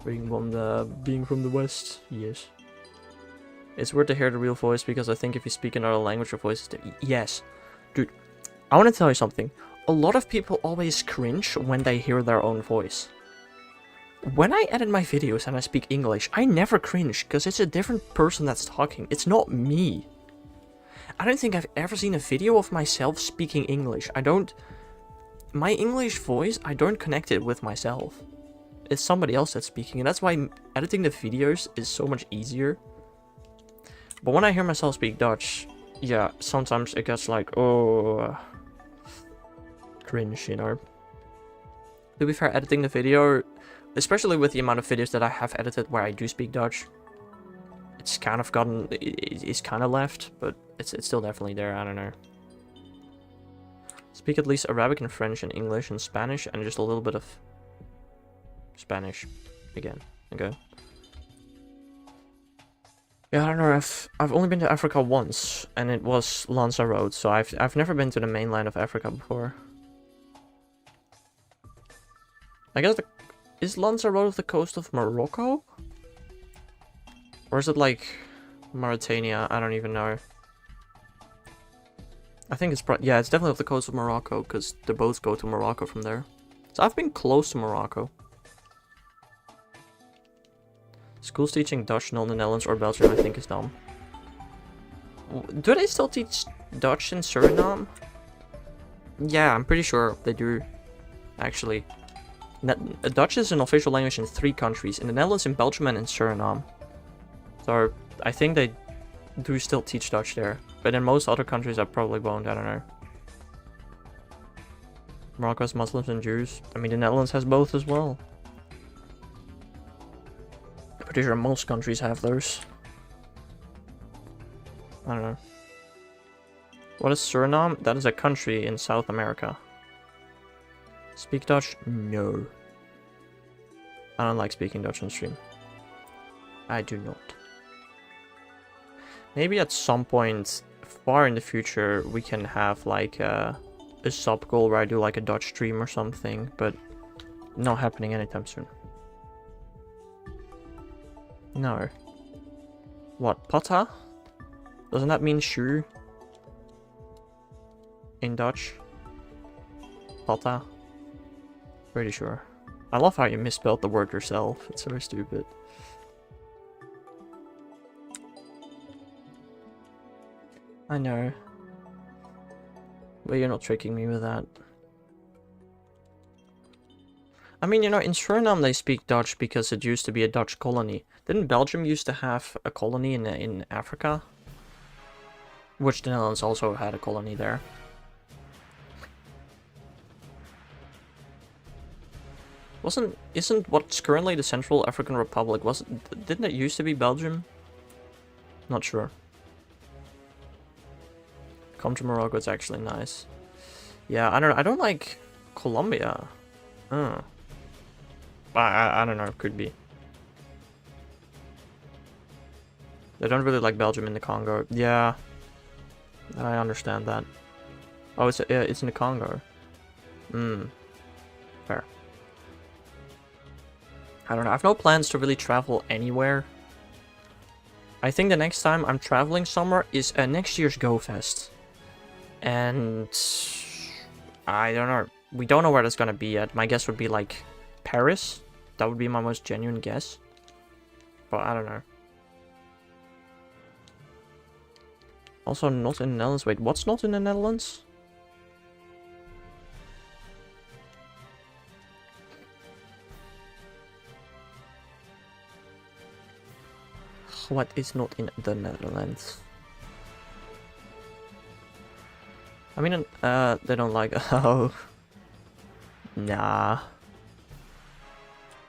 being from the West. Yes. It's weird to hear the real voice, because I think if you speak another language, your voice is... Yes. Dude, I want to tell you something. A lot of people always cringe when they hear their own voice. When I edit my videos and I speak English, I never cringe, because it's a different person that's talking. It's not me. I don't think I've ever seen a video of myself speaking English. My English voice, I don't connect it with myself. It's somebody else that's speaking, and that's why editing the videos is so much easier. But when I hear myself speak Dutch, yeah, sometimes it gets like, oh... cringe, you know. To be fair, editing the video, especially with the amount of videos that I have edited where I do speak Dutch, it's kind of gotten, it's kind of left, but it's still definitely there, I don't know. Speak at least Arabic and French and English and Spanish and just a little bit of Spanish again. Okay. Yeah, I don't know, I've only been to Africa once, and it was Lanzarote, so I've never been to the mainland of Africa before. I guess is Lanzarote off the coast of Morocco? Or is it like Mauritania? I don't even know. I think it's yeah, it's definitely off the coast of Morocco, because the boats go to Morocco from there. So I've been close to Morocco. Schools teaching Dutch not in the Netherlands or Belgium, I think, is dumb. Do they still teach Dutch in Suriname? Yeah, I'm pretty sure they do, actually. Dutch is an official language in 3 countries, in the Netherlands, in Belgium, and in Suriname. So I think they do still teach Dutch there, but in most other countries I probably won't, I don't know. Morocco has Muslims and Jews. I mean, the Netherlands has both as well. I'm pretty sure most countries have those. I don't know. What is Suriname? That is a country in South America. Speak Dutch? No. I don't like speaking Dutch on stream. I do not. Maybe at some point far in the future we can have like a sub goal where I do like a Dutch stream or something, but not happening anytime soon. No. What? Pata? Doesn't that mean shoe? In Dutch? Pata? Pretty sure. I love how you misspelled the word yourself. It's very stupid. I know. But you're not tricking me with that. I mean, you know, in Suriname they speak Dutch because it used to be a Dutch colony. Didn't Belgium used to have a colony in Africa? Which the Netherlands also had a colony there. Isn't what's currently the Central African Republic, didn't it used to be Belgium? Not sure. Come to Morocco, it's actually nice. Yeah, I don't like Colombia. I don't know, it could be. They don't really like Belgium in the Congo. Yeah, I understand that. Oh, it's in the Congo. Fair. I don't know, I have no plans to really travel anywhere. I think the next time I'm traveling somewhere is next year's GoFest. And I don't know. We don't know where that's gonna be yet. My guess would be like Paris. That would be my most genuine guess. But I don't know. Also not in the Netherlands. Wait, what's not in the Netherlands? What is not in the Netherlands? I mean, they don't like... Oh. Nah.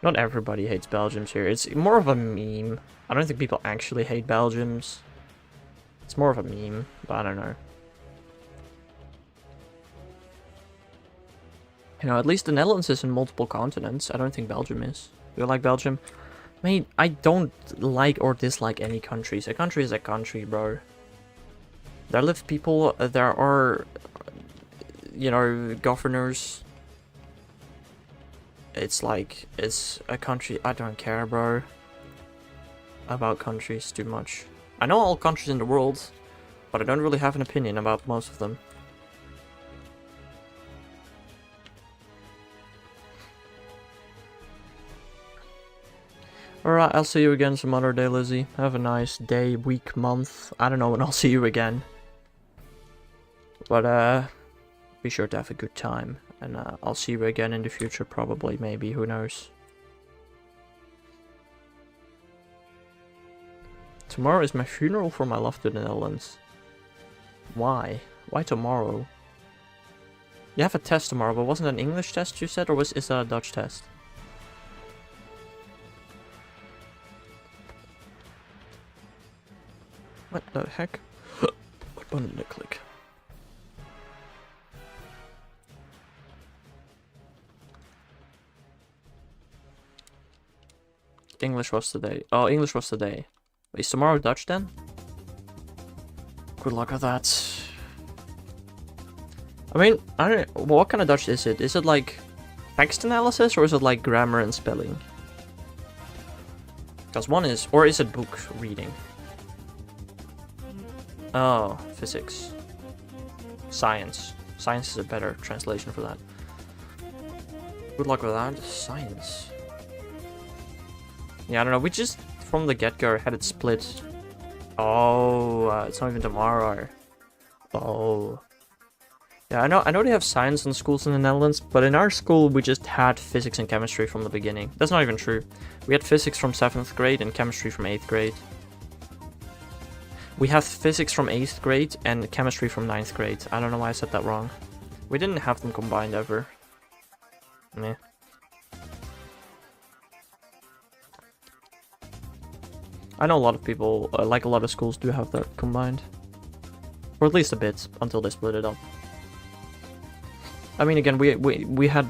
Not everybody hates Belgians here. It's more of a meme. I don't think people actually hate Belgians. It's more of a meme, but I don't know. You know, at least the Netherlands is in multiple continents. I don't think Belgium is. Do you like Belgium? I mean, I don't like or dislike any countries. A country is a country, bro. There live people, there are, you know, governors. It's like, it's a country, I don't care, bro, about countries too much. I know all countries in the world, but I don't really have an opinion about most of them. Alright, I'll see you again some other day, Lizzie. Have a nice day, week, month. I don't know when I'll see you again. But, be sure to have a good time. And, I'll see you again in the future, probably, maybe, who knows. Tomorrow is my funeral for my love to the Netherlands. Why? Why tomorrow? You have a test tomorrow, but wasn't it an English test you said, or is that a Dutch test? What the heck? What button did I click? English was today. Oh, English was today. Is tomorrow Dutch then? Good luck with that. I mean, I don't know, what kind of Dutch is it? Is it like text analysis or is it like grammar and spelling? Because one is, or is it book reading? Oh, physics. Science. Science is a better translation for that. Good luck with that. Science. Yeah, I don't know. We just, from the get-go, had it split. Oh, it's not even tomorrow. Oh. Yeah, I know they have science in schools in the Netherlands, but in our school we just had physics and chemistry from the beginning. That's not even true. We had physics from 7th grade and chemistry from 8th grade. We have physics from 8th grade and chemistry from 9th grade. I don't know why I said that wrong. We didn't have them combined ever. Meh. I know a lot of people, like a lot of schools, do have that combined. Or at least a bit, until they split it up. I mean, again, we had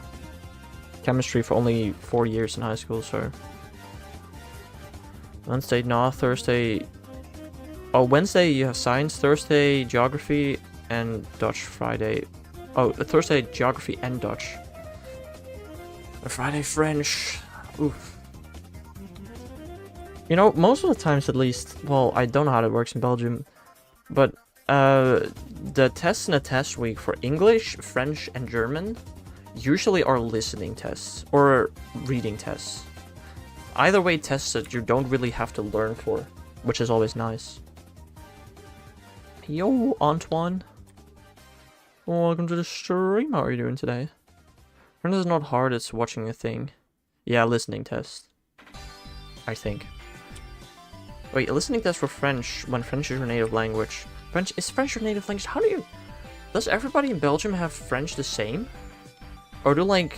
chemistry for only 4 years in high school, so... Wednesday, no, Thursday... Oh, Wednesday you have science, Thursday geography, and Dutch. Friday... Oh, Thursday geography and Dutch. Friday French. Oof. You know, most of the times at least, well, I don't know how that works in Belgium, but the tests in a test week for English, French, and German usually are listening tests or reading tests. Either way, tests that you don't really have to learn for, which is always nice. Yo, Antoine. Welcome to the stream. How are you doing today? French is not hard, it's watching a thing. Yeah, listening test. I think. Wait, a listening test for French, when French is your native language. Is French your native language? How do you... Does everybody in Belgium have French the same? Or do, like...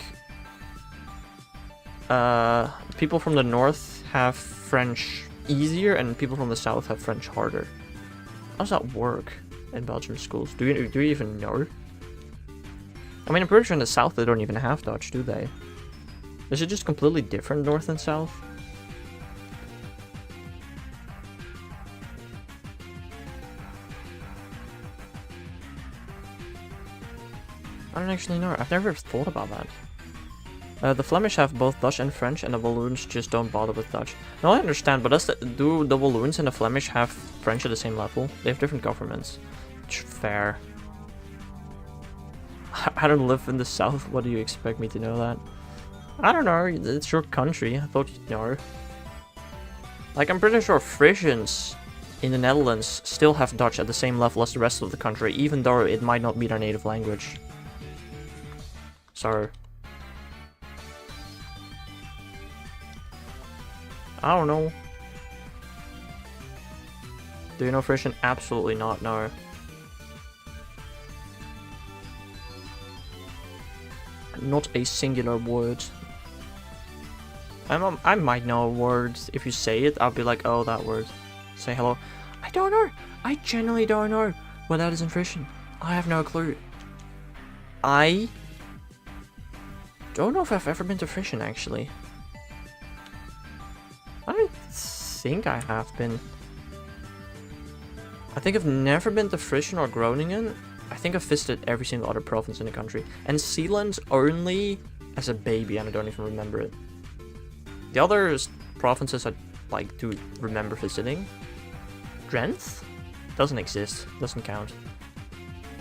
people from the north have French easier, and people from the south have French harder? How does that work in Belgian schools? Do you even know? I mean, I'm pretty sure in the south they don't even have Dutch, do they? Is it just completely different north and south? I don't actually know. I've never thought about that. The Flemish have both Dutch and French, and the Walloons just don't bother with Dutch. No, I understand, but do the Walloons and the Flemish have French at the same level? They have different governments. Fair. I don't live in the south. What do you expect me to know that? I don't know. It's your country. I thought you'd know. Like, I'm pretty sure Frisians in the Netherlands still have Dutch at the same level as the rest of the country, even though it might not be their native language. So... I don't know. Do you know Frisian? Absolutely not, no. Not a singular word. I might know a word. If you say it, I'll be like, oh, that word. Say hello. I don't know. I genuinely don't know what that is in Frisian. I have no clue. I don't know if I've ever been to Frisian, actually. I don't think I have been. I think I've never been to Frisian or Groningen. I think I've visited every single other province in the country. And Zealand only as a baby, and I don't even remember it. The other provinces I like to remember visiting. Drenthe? Doesn't exist. Doesn't count.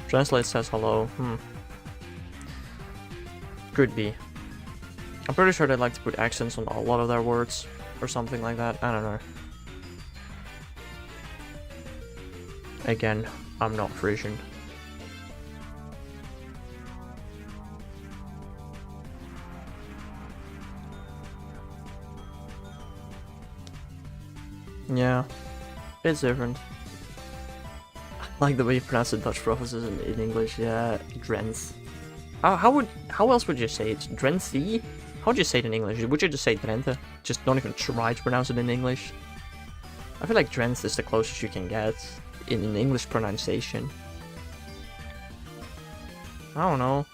Translate says hello. Could be. I'm pretty sure they like to put accents on a lot of their words. Or something like that. I don't know. Again, I'm not Frisian. Yeah, it's different. I like the way you pronounce the Dutch provinces in English. Yeah, Drenthe. How else would you say it? Drenthe? How would you say it in English? Would you just say Drenthe? Just don't even try to pronounce it in English. I feel like Drenthe is the closest you can get in an English pronunciation. I don't know.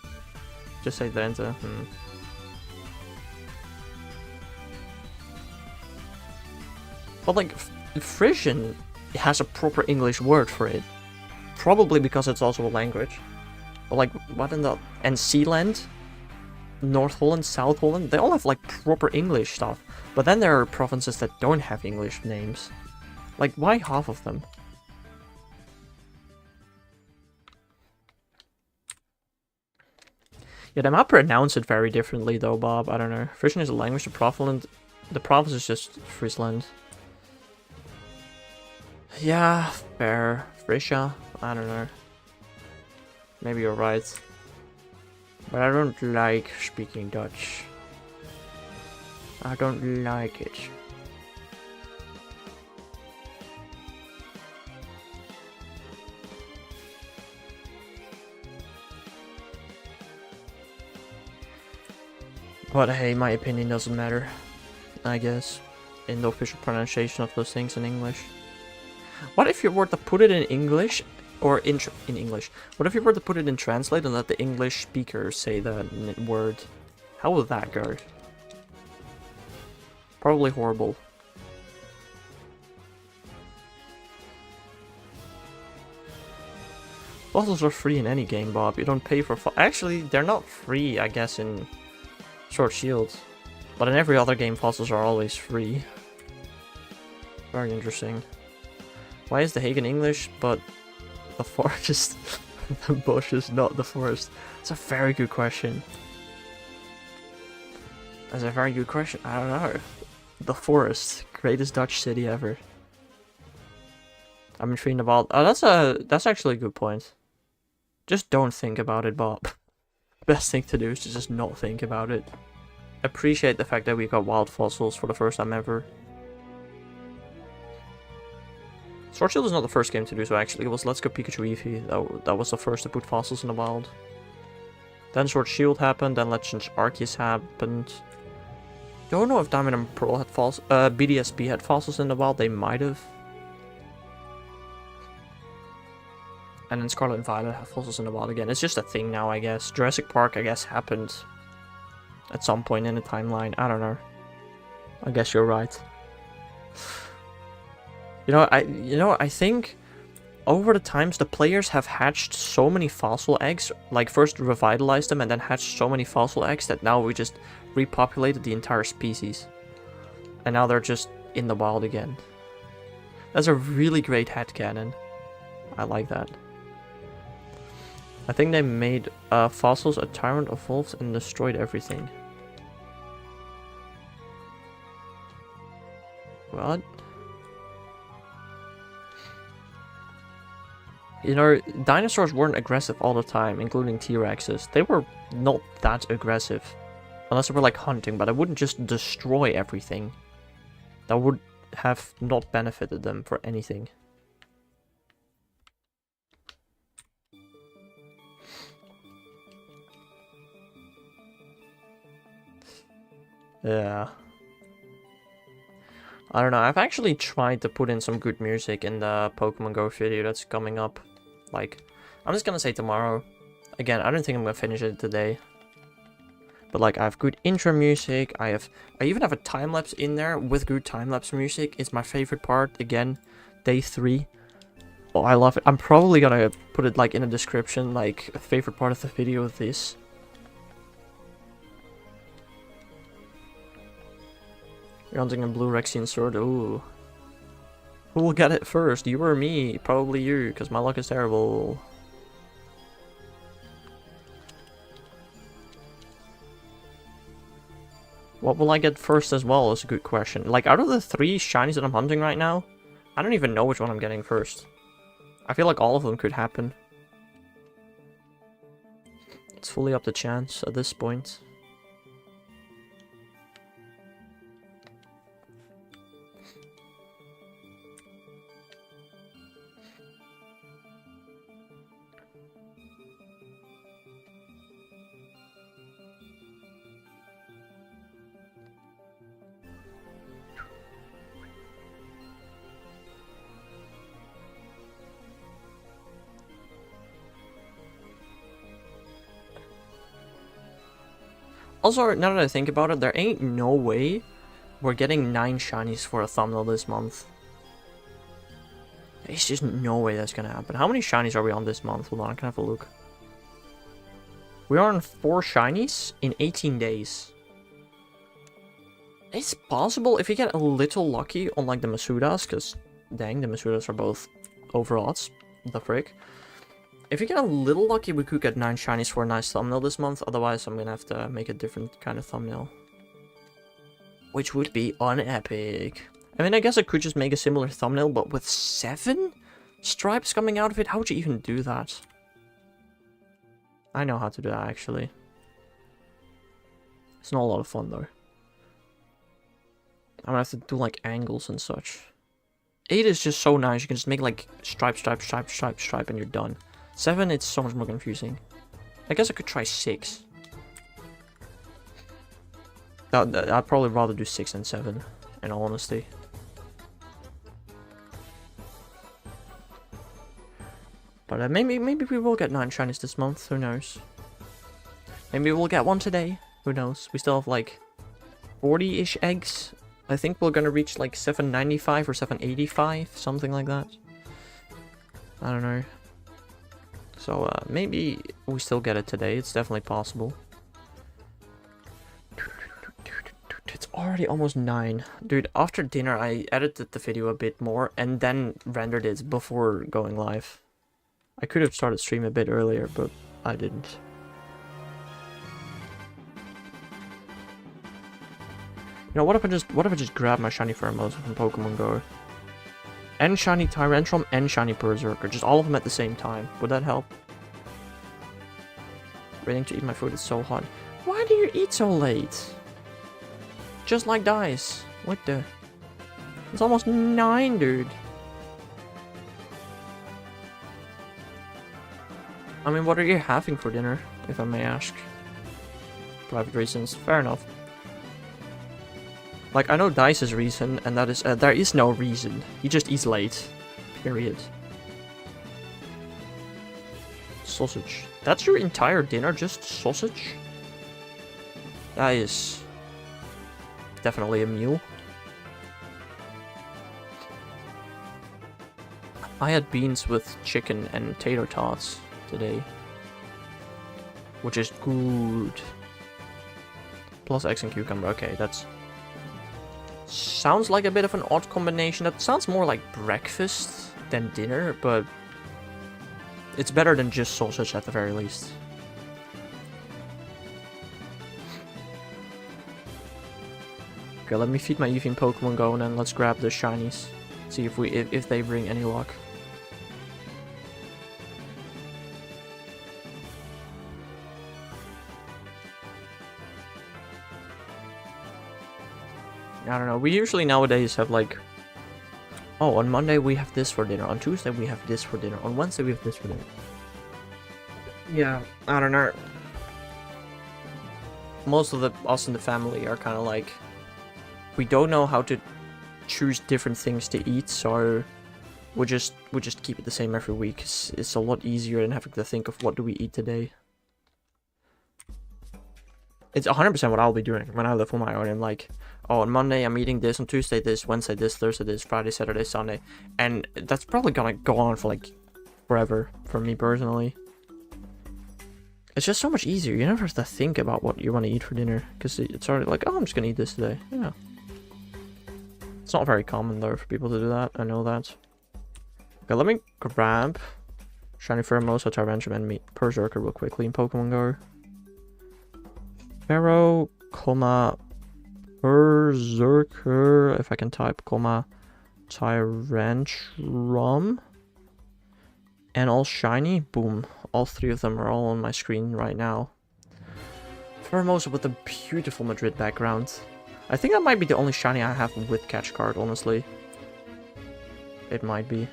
Just say Drenthe. But like, Frisian has a proper English word for it. Probably because it's also a language. But like, what in the... And Zealand? North Holland, South Holland, they all have like proper English stuff. But then there are provinces that don't have English names. Like, why half of them? Yeah, they might pronounce it very differently though, Bob. I don't know. Frisian is a language of Provinland. The province is just Friesland. Yeah, fair. Frisia? I don't know. Maybe you're right. But I don't like speaking Dutch. I don't like it. But hey, my opinion doesn't matter, I guess, in the official pronunciation of those things in English. What if you were to put it in English, or in English? What if you were to put it in translate and let the English speaker say the word? How would that go? Probably horrible. Fossils are free in any game, Bob. You don't pay for actually, they're not free, I guess, in Sword Shield. But in every other game, fossils are always free. Very interesting. Why is the Hague in English, but the forest, the bush is not the forest? It's a very good question. That's a very good question. I don't know. The forest, greatest Dutch city ever. I'm intrigued about. Oh, that's actually a good point. Just don't think about it, Bob. Best thing to do is to just not think about it. Appreciate the fact that we got wild fossils for the first time ever. Sword Shield is not the first game to do so, actually. It was Let's Go Pikachu Eevee. That was the first to put fossils in the wild. Then Sword Shield happened, then Legends Arceus happened. Don't know if Diamond and Pearl had fossils. BDSP had fossils in the wild. They might have. And then Scarlet and Violet have fossils in the wild again. It's just a thing now, I guess. Jurassic Park, I guess, happened at some point in the timeline. I don't know. I guess you're right. I think over the times the players have hatched so many fossil eggs, like first revitalized them and then hatched so many fossil eggs that now we just repopulated the entire species. And now they're just in the wild again. That's a really great headcanon. I like that. I think they made fossils a tyrant evolved and destroyed everything. What? You know, dinosaurs weren't aggressive all the time, including T-Rexes. They were not that aggressive. Unless they were like hunting, but I wouldn't just destroy everything. That would have not benefited them for anything. Yeah. I don't know, I've actually tried to put in some good music in the Pokemon Go video that's coming up. Like, I'm just gonna say tomorrow. Again, I don't think I'm gonna finish it today. But like, I have good intro music, I even have a time-lapse in there with good time-lapse music. It's my favorite part, again, day 3. Oh, I love it. I'm probably gonna put it like in the description, like, favorite part of the video with this. You're hunting a blue Rexian sword, ooh. Who will get it first, you or me? Probably you, because my luck is terrible. What will I get first as well is a good question. Like, out of the 3 shinies that I'm hunting right now, I don't even know which one I'm getting first. I feel like all of them could happen. It's fully up to chance at this point. Also, now that I think about it, there ain't no way we're getting 9 shinies for a thumbnail this month. There's just no way that's gonna happen. How many shinies are we on this month? Hold on, I can have a look. We are on 4 shinies in 18 days. It's possible if you get a little lucky on like the Masudas, because dang, the Masudas are both over odds. The frick. If you get a little lucky, we could get 9 shinies for a nice thumbnail this month. Otherwise, I'm gonna have to make a different kind of thumbnail. Which would be unepic. I mean, I guess I could just make a similar thumbnail, but with 7 stripes coming out of it? How would you even do that? I know how to do that, actually. It's not a lot of fun, though. I'm gonna have to do, like, angles and such. 8 is just so nice. You can just make, like, stripe, stripe, stripe, stripe, stripe, and you're done. 7, it's so much more confusing. I guess I could try 6. I'd probably rather do 6 than 7, in all honesty. But maybe we will get 9 shinies this month. Who knows? Maybe we'll get one today. Who knows? We still have like 40-ish eggs. I think we're gonna reach like 795 or 785, something like that. I don't know. So maybe we still get it today. It's definitely possible. It's already almost 9. Dude, after dinner I edited the video a bit more and then rendered it before going live. I could have started stream a bit earlier, but I didn't. You know, what if I just grab my shiny Pheromosa from Pokemon Go? And shiny Tyrantrum and shiny Berserker, just all of them at the same time. Would that help? Waiting to eat my food is so hot. Why do you eat so late? Just like dice. What the? It's almost 9, dude. I mean, what are you having for dinner, if I may ask? Private reasons. Fair enough. Like, I know Dice's reason, and that is, there is no reason. He just eats late. Period. Sausage. That's your entire dinner, just sausage? That is definitely a meal. I had beans with chicken and tater tots today, which is good. Plus eggs and cucumber. Okay, that's... sounds like a bit of an odd combination. That sounds more like breakfast than dinner, but it's better than just sausage at the very least. Okay, let me feed my Eevee in Pokemon Go and then let's grab the shinies. See if they bring any luck. I don't know, we usually nowadays have like, oh, on Monday we have this for dinner, on Tuesday we have this for dinner, on Wednesday we have this for dinner. Yeah, I don't know. Most of us in the family are kind of like, we don't know how to choose different things to eat, so we just keep it the same every week. It's a lot easier than having to think of what do we eat today. It's 100% what I'll be doing when I live on my own. I'm like, oh, on Monday I'm eating this, on Tuesday this, Wednesday this, Thursday this, Friday, Saturday, Sunday. And that's probably gonna go on for like forever for me personally. It's just so much easier. You never have to think about what you want to eat for dinner, because it's already like, oh, I'm just gonna eat this today. Yeah. It's not very common though for people to do that. I know that. Okay, let me grab shiny Pheromosa, Tyrantrum, and meet Berserker real quickly in Pokemon Go. Pharaoh, Berserker, if I can type, Tyrantrum, and all shiny. Boom. All 3 of them are all on my screen right now. Pheromosa with a beautiful Madrid background. I think that might be the only shiny I have with catch card, honestly. It might be.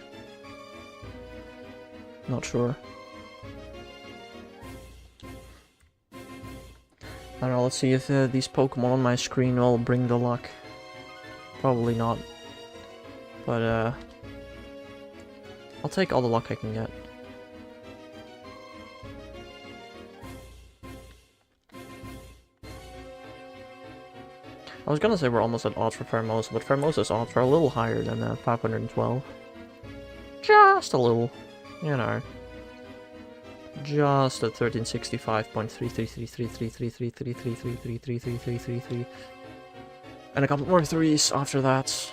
Not sure. I don't know, let's see if these Pokemon on my screen will bring the luck. Probably not. But, I'll take all the luck I can get. I was gonna say we're almost at odds for Pheromosa, but Pheromosa's odds are a little higher than 512. Just a little, you know. Just at 1365.333333333333333333, and a couple more 3s after that.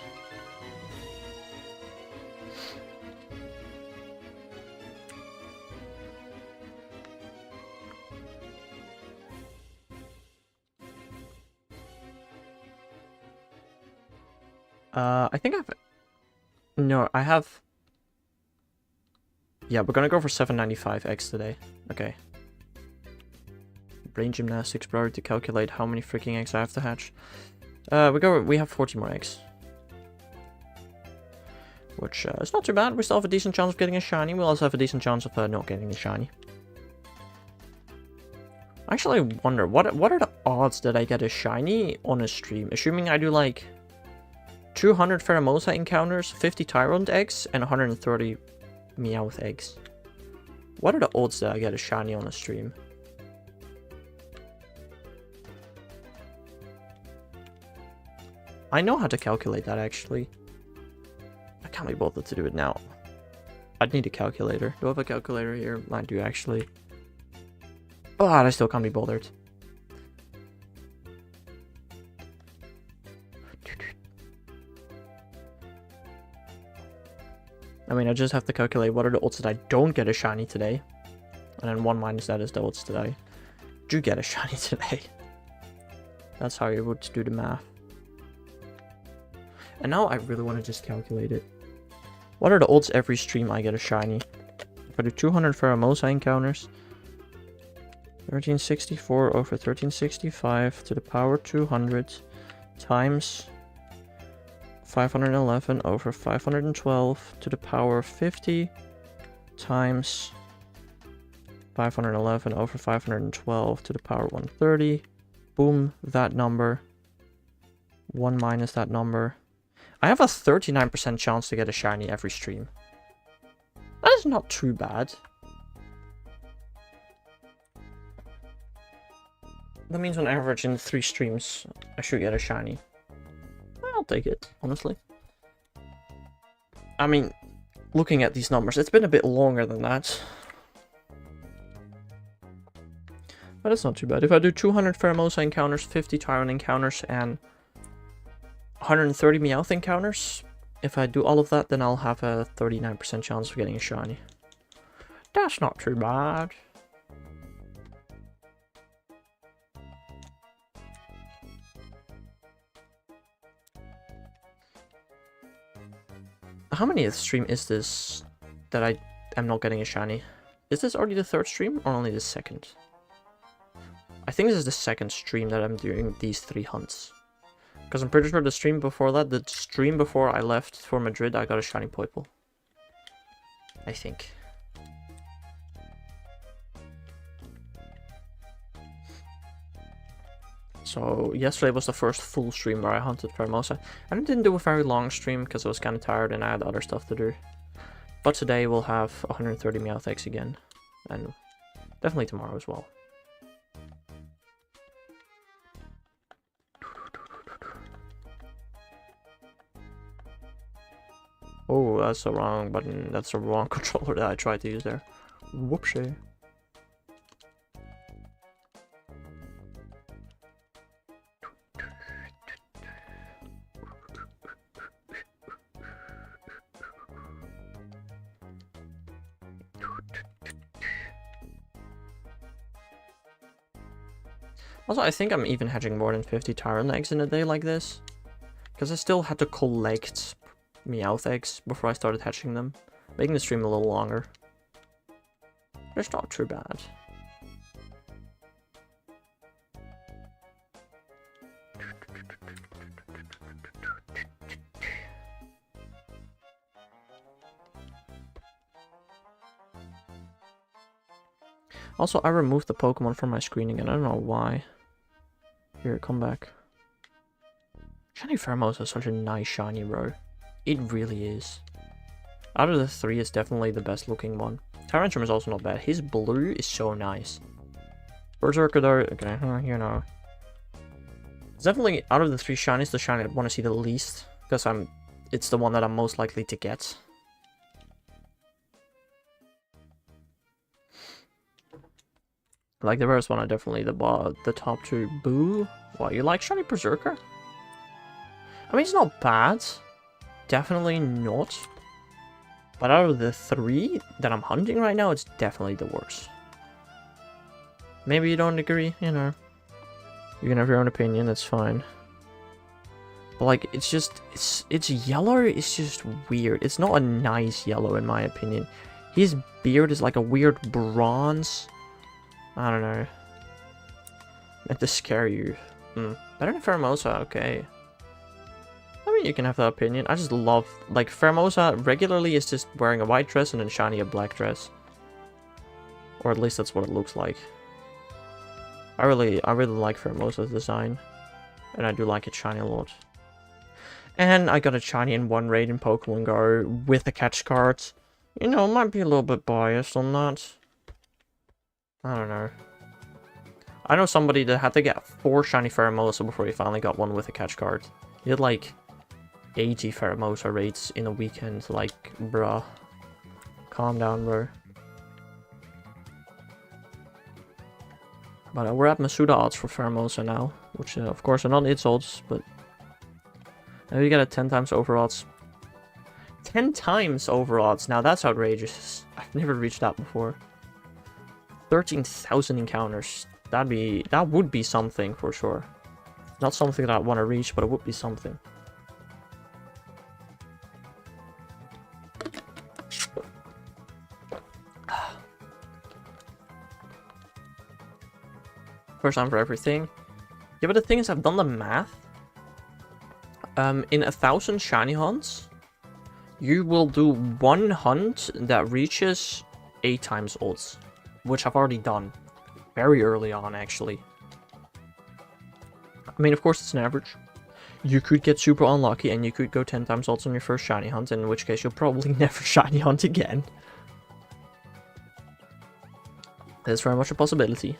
I think no, I have. Yeah, we're gonna go for 795 eggs today. Okay. brain gymnastics, bro, to calculate how many freaking eggs I have to hatch. We have 40 more eggs. Which is not too bad. We still have a decent chance of getting a shiny. We also have a decent chance of not getting a shiny. I actually wonder, what are the odds that I get a shiny on a stream? Assuming I do like 200 Pheromosa encounters, 50 Tyrant eggs, and 130 Meowth eggs. What are the odds that I get a shiny on a stream? I know how to calculate that, actually. I can't be bothered to do it now. I'd need a calculator. Do I have a calculator here? I do, actually. Oh, I still can't be bothered. I mean, I just have to calculate what are the odds that I don't get a shiny today. And then 1 minus that is the odds that I do get a shiny today. That's how you would do the math. And now I really want to just calculate it. What are the odds every stream I get a shiny? If I do 200 Pheromosa encounters, 1364 over 1365 to the power 200 times 511 over 512 to the power 50 times 511 over 512 to the power 130. Boom, that number. 1 minus that number. I have a 39% chance to get a shiny every stream. That is not too bad. That means on average in 3 streams, I should get a shiny. I'll take it, honestly. I mean, looking at these numbers, it's been a bit longer than that. But it's not too bad. If I do 200 Pheromosa encounters, 50 Tyrant encounters, and 130 Meowth encounters, if I do all of that, then I'll have a 39% chance of getting a shiny. That's not too bad. How many stream is this that I am not getting a shiny? Is this already the 3rd stream or only the 2nd? I think this is the 2nd stream that I'm doing these 3 hunts. Because I'm pretty sure the stream before that, the stream before I left for Madrid, I got a shiny Poipole. I think. So yesterday was the first full stream where I hunted Pheromosa. And I didn't do a very long stream because I was kind of tired and I had other stuff to do. But today we'll have 130 Meowth eggs again. And definitely tomorrow as well. Oh, that's the wrong button. That's the wrong controller that I tried to use there. Whoopsie. Also, I think I'm even hatching more than 50 Tyrant eggs in a day like this. Because I still had to collect Meowth eggs before I started hatching them. Making the stream a little longer. It's not too bad. Also, I removed the Pokemon from my screen again. I don't know why. Here, come back. Shiny Pheromosa is such a nice shiny, bro. It really is. Out of the 3, it's definitely the best looking one. Tyrantrum is also not bad. His blue is so nice. Berserker though, okay, you know. It's definitely, out of the 3 shinies, the shiny I want to see the least. Because it's the one that I'm most likely to get. Like the rarest one are definitely the top 2. Boo. What, you like shiny Berserker? I mean, it's not bad. Definitely not. But out of the 3 that I'm hunting right now, it's definitely the worst. Maybe you don't agree, you know. You can have your own opinion, that's fine. But like, it's just, it's yellow, it's just weird. It's not a nice yellow in my opinion. His beard is like a weird bronze. I don't know. Meant to scare you. Better than Pheromosa, okay. I mean, you can have that opinion. I just love, like, Pheromosa regularly is just wearing a white dress and then Shiny a black dress. Or at least that's what it looks like. I really like Pheromosa's design. And I do like it shiny a lot. And I got a shiny in one raid in Pokemon Go with the catch cards. You know, might be a little bit biased on that. I don't know. I know somebody that had to get 4 shiny Pheromosa before he finally got one with a catch card. He had like 80 Pheromosa raids in a weekend. Like, bruh. Calm down, bro. But we're at Masuda odds for Pheromosa now. Which, of course, are not its odds, but... Now you get a 10 times over odds. 10 times over odds. Now that's outrageous. I've never reached that before. 13,000 encounters. That would be something for sure. Not something that I want to reach, but it would be something. First time for everything. Yeah, but the thing is, I've done the math. In 1,000 shiny hunts, you will do 1 hunt that reaches 8 times odds, which I've already done. Very early on, actually. I mean, of course, it's an average. You could get super unlucky and you could go 10 times odds on your first shiny hunt, in which case you'll probably never shiny hunt again. That's very much a possibility.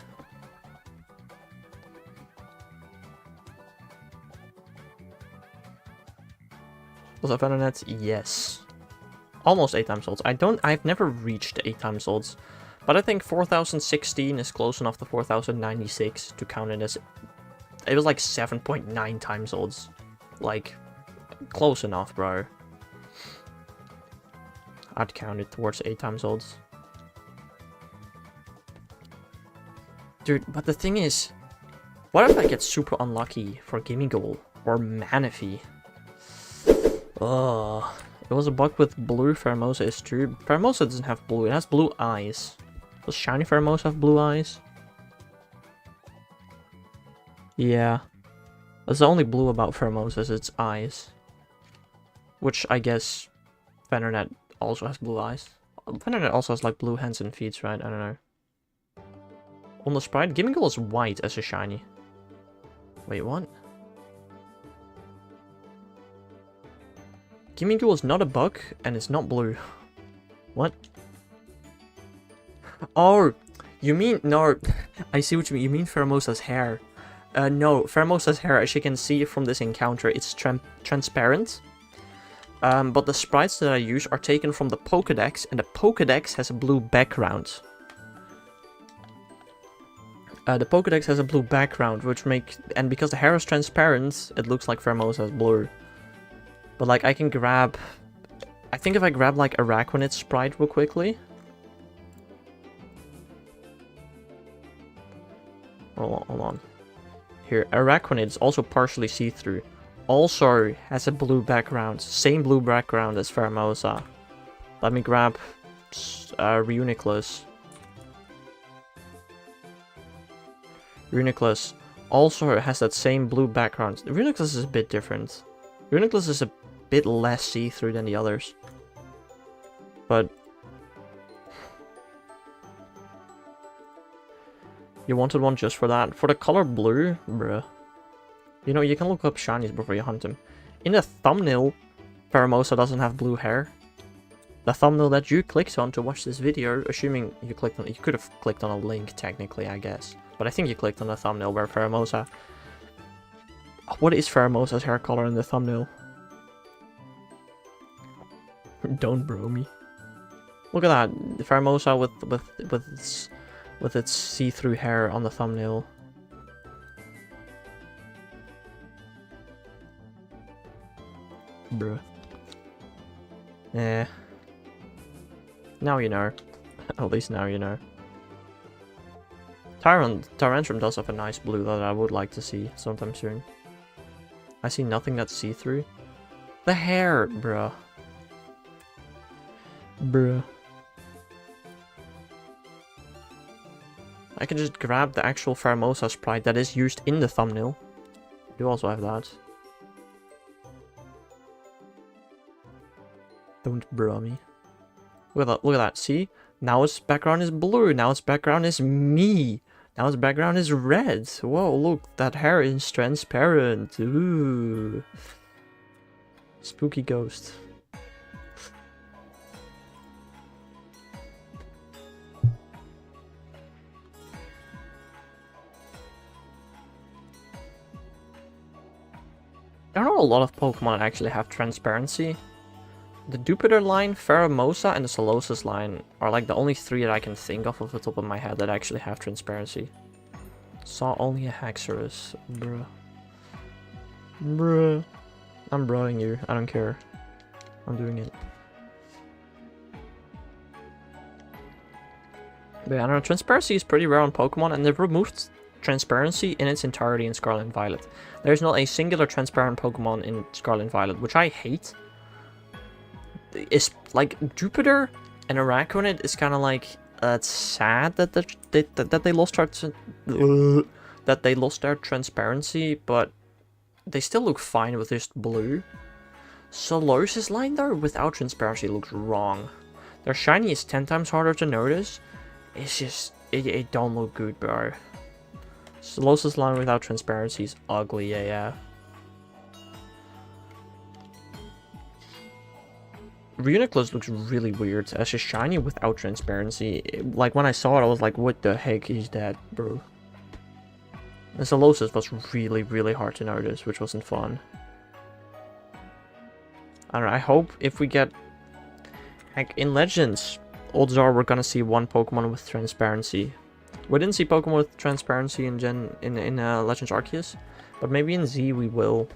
Was I found net? Yes. Almost 8 times odds. I've never reached 8 times odds. But I think 4016 is close enough to 4096 to count it as... It was like 7.9 times odds. Like, close enough, bro. I'd count it towards 8 times odds. Dude, but the thing is... What if I get super unlucky for Gimme Goal or Manaphy? Ugh. It was a bug with blue Pheromosa, is true. Pheromosa doesn't have blue, it has blue eyes. Does shiny Pheromosa have blue eyes? Yeah. That's the only blue about Pheromosa is its eyes. Which I guess Venonat also has blue eyes. Venonat also has like blue hands and feet, right? I don't know. On the sprite, Gimme Goal is white as a shiny. Wait, what? Gimme Goal is not a bug, and it's not blue. What? Oh, you mean... No, I see what you mean. You mean Pheromosa's hair. No, Pheromosa's hair, as you can see from this encounter, it's transparent. But the sprites that I use are taken from the Pokédex, and the Pokédex has a blue background. The Pokédex has a blue background, which and because the hair is transparent, it looks like Pheromosa's blue. But like, I can grab... I think if I grab like Araquanid's sprite real quickly... Hold on. Here, Araquanid's also partially see-through. Also has a blue background. Same blue background as Pheromosa. Let me grab Reuniclus. Reuniclus also has that same blue background. Reuniclus is a bit different. Reuniclus is a bit less see-through than the others. But... You wanted one just for that? For the color blue? Bruh. You know, you can look up shinies before you hunt them. In the thumbnail, Pheromosa doesn't have blue hair. The thumbnail that you clicked on to watch this video, assuming you clicked on... You could have clicked on a link, technically, I guess. But I think you clicked on the thumbnail where Pheromosa... What is Pheromosa's hair color in the thumbnail? Don't bro me. Look at that. Pheromosa with its see-through hair on the thumbnail. Bruh. Eh. Now you know. At least now you know. Tyrantrum does have a nice blue that I would like to see sometime soon. I see nothing that's see-through. The hair, bruh. Bruh. I can just grab the actual Pheromosa sprite that is used in the thumbnail. I do also have that. Don't bro me. Look at that, see? Now its background is blue, now its background is me. Now its background is red. Whoa, look, that hair is transparent. Ooh. Spooky ghost. There are not a lot of Pokemon that actually have transparency. The Jupiter line, Pheromosa, and the Solosis line are like the only three that I can think of the top of my head that actually have transparency. Saw only a Haxorus. Bruh. Bruh. I'm broing you. I don't care. I'm doing it. But yeah, I don't know. Transparency is pretty rare on Pokemon, and they've removed transparency in its entirety in Scarlet and Violet. There's not a singular transparent Pokemon in Scarlet and Violet, which I hate. It's like Jupiter and Araquanid is kind of like it's sad that they lost their transparency, but they still look fine with just blue. Solosis line though without transparency looks wrong. Their shiny is 10 times harder to notice. It's just it don't look good, bro. Solosis line without transparency is ugly, yeah. Reuniclus looks really weird as a shiny without transparency. Like when I saw it, I was like, what the heck is that, bro? And Solosis was really hard to notice, which wasn't fun. I don't know, I hope if we get... Like, in Legends, odds are we're gonna see one Pokemon with transparency. We didn't see Pokemon with transparency in Legends Arceus, but maybe in Z we will.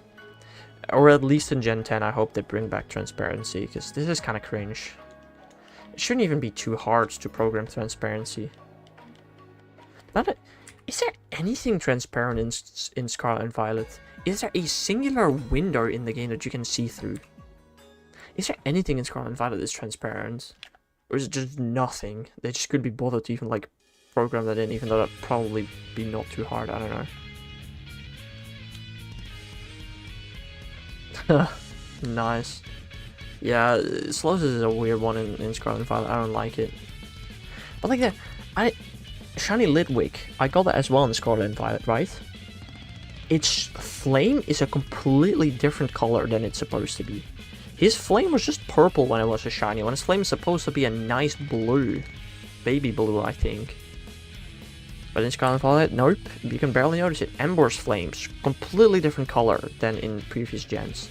Or at least in Gen 10, I hope they bring back transparency, because this is kind of cringe. It shouldn't even be too hard to program transparency. Is there anything transparent in Scarlet and Violet? Is there a singular window in the game that you can see through? Is there anything in Scarlet and Violet that's transparent? Or is it just nothing? They just couldn't be bothered to even like program that in, even though that'd probably be not too hard, I don't know. Nice. Yeah, Solosis is a weird one in Scarlet and Violet. I don't like it. But like that, Shiny Litwick, I got that as well in Scarlet and Violet, right? Its flame is a completely different color than it's supposed to be. His flame was just purple when it was a shiny, when his flame is supposed to be a nice blue. Baby blue, I think. But in Scarlet and Violet, nope, you can barely notice it. Ember's flames, completely different color than in previous gens.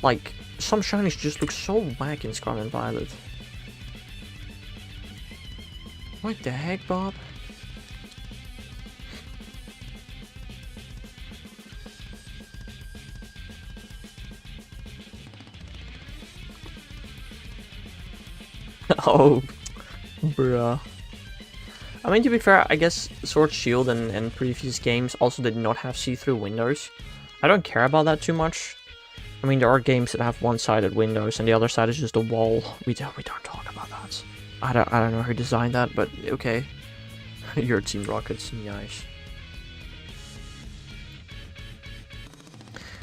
Like, some shinies just look so whack in Scarlet and Violet. What the heck, Bob? Oh, bruh. I mean, to be fair, I guess Sword Shield and previous games also did not have see-through windows. I don't care about that too much. I mean, there are games that have one-sided windows and the other side is just a wall. We don't talk about that. I don't know who designed that, but okay. Your Team Rocket's nice.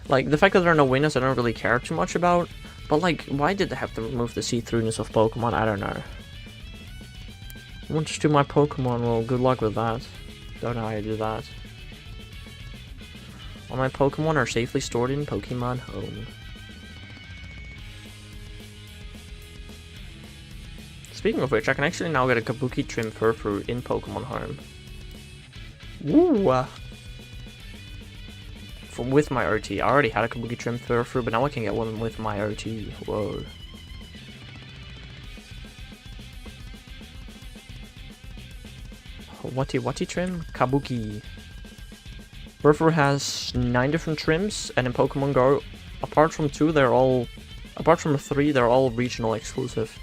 Like, the fact that there are no windows I don't really care too much about. But like, why did they have to remove the see-throughness of Pokemon? I don't know. I want to do my Pokemon, well, good luck with that. Don't know how you do that. All my Pokemon are safely stored in Pokemon Home. Speaking of which, I can actually now get a Kabuki Trim Furfrou in Pokemon Home. Woo! With my OT. I already had a Kabuki Trim Furfrou, but now I can get one with my OT. Whoa. What trim? Kabuki. Furfrou has 9 different trims, and in Pokemon Go, apart from 3, they're all regional exclusive.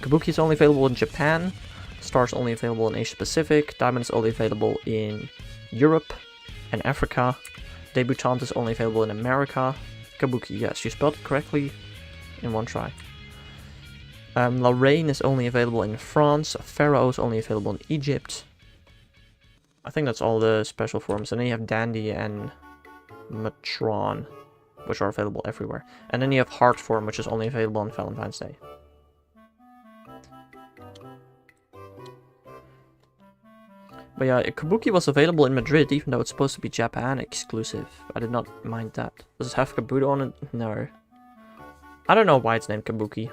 Kabuki is only available in Japan, Star is only available in Asia Pacific, Diamond is only available in Europe and Africa, Debutant is only available in America. Kabuki, yes, you spelled it correctly in one try. Lorraine is only available in France, Pharaoh is only available in Egypt. I think that's all the special forms. And then you have Dandy and Matron, which are available everywhere. And then you have Heart form, which is only available on Valentine's Day. But yeah, Kabuki was available in Madrid, even though it's supposed to be Japan exclusive. I did not mind that. Does it have Kabuto on it? No. I don't know why it's named Kabuki.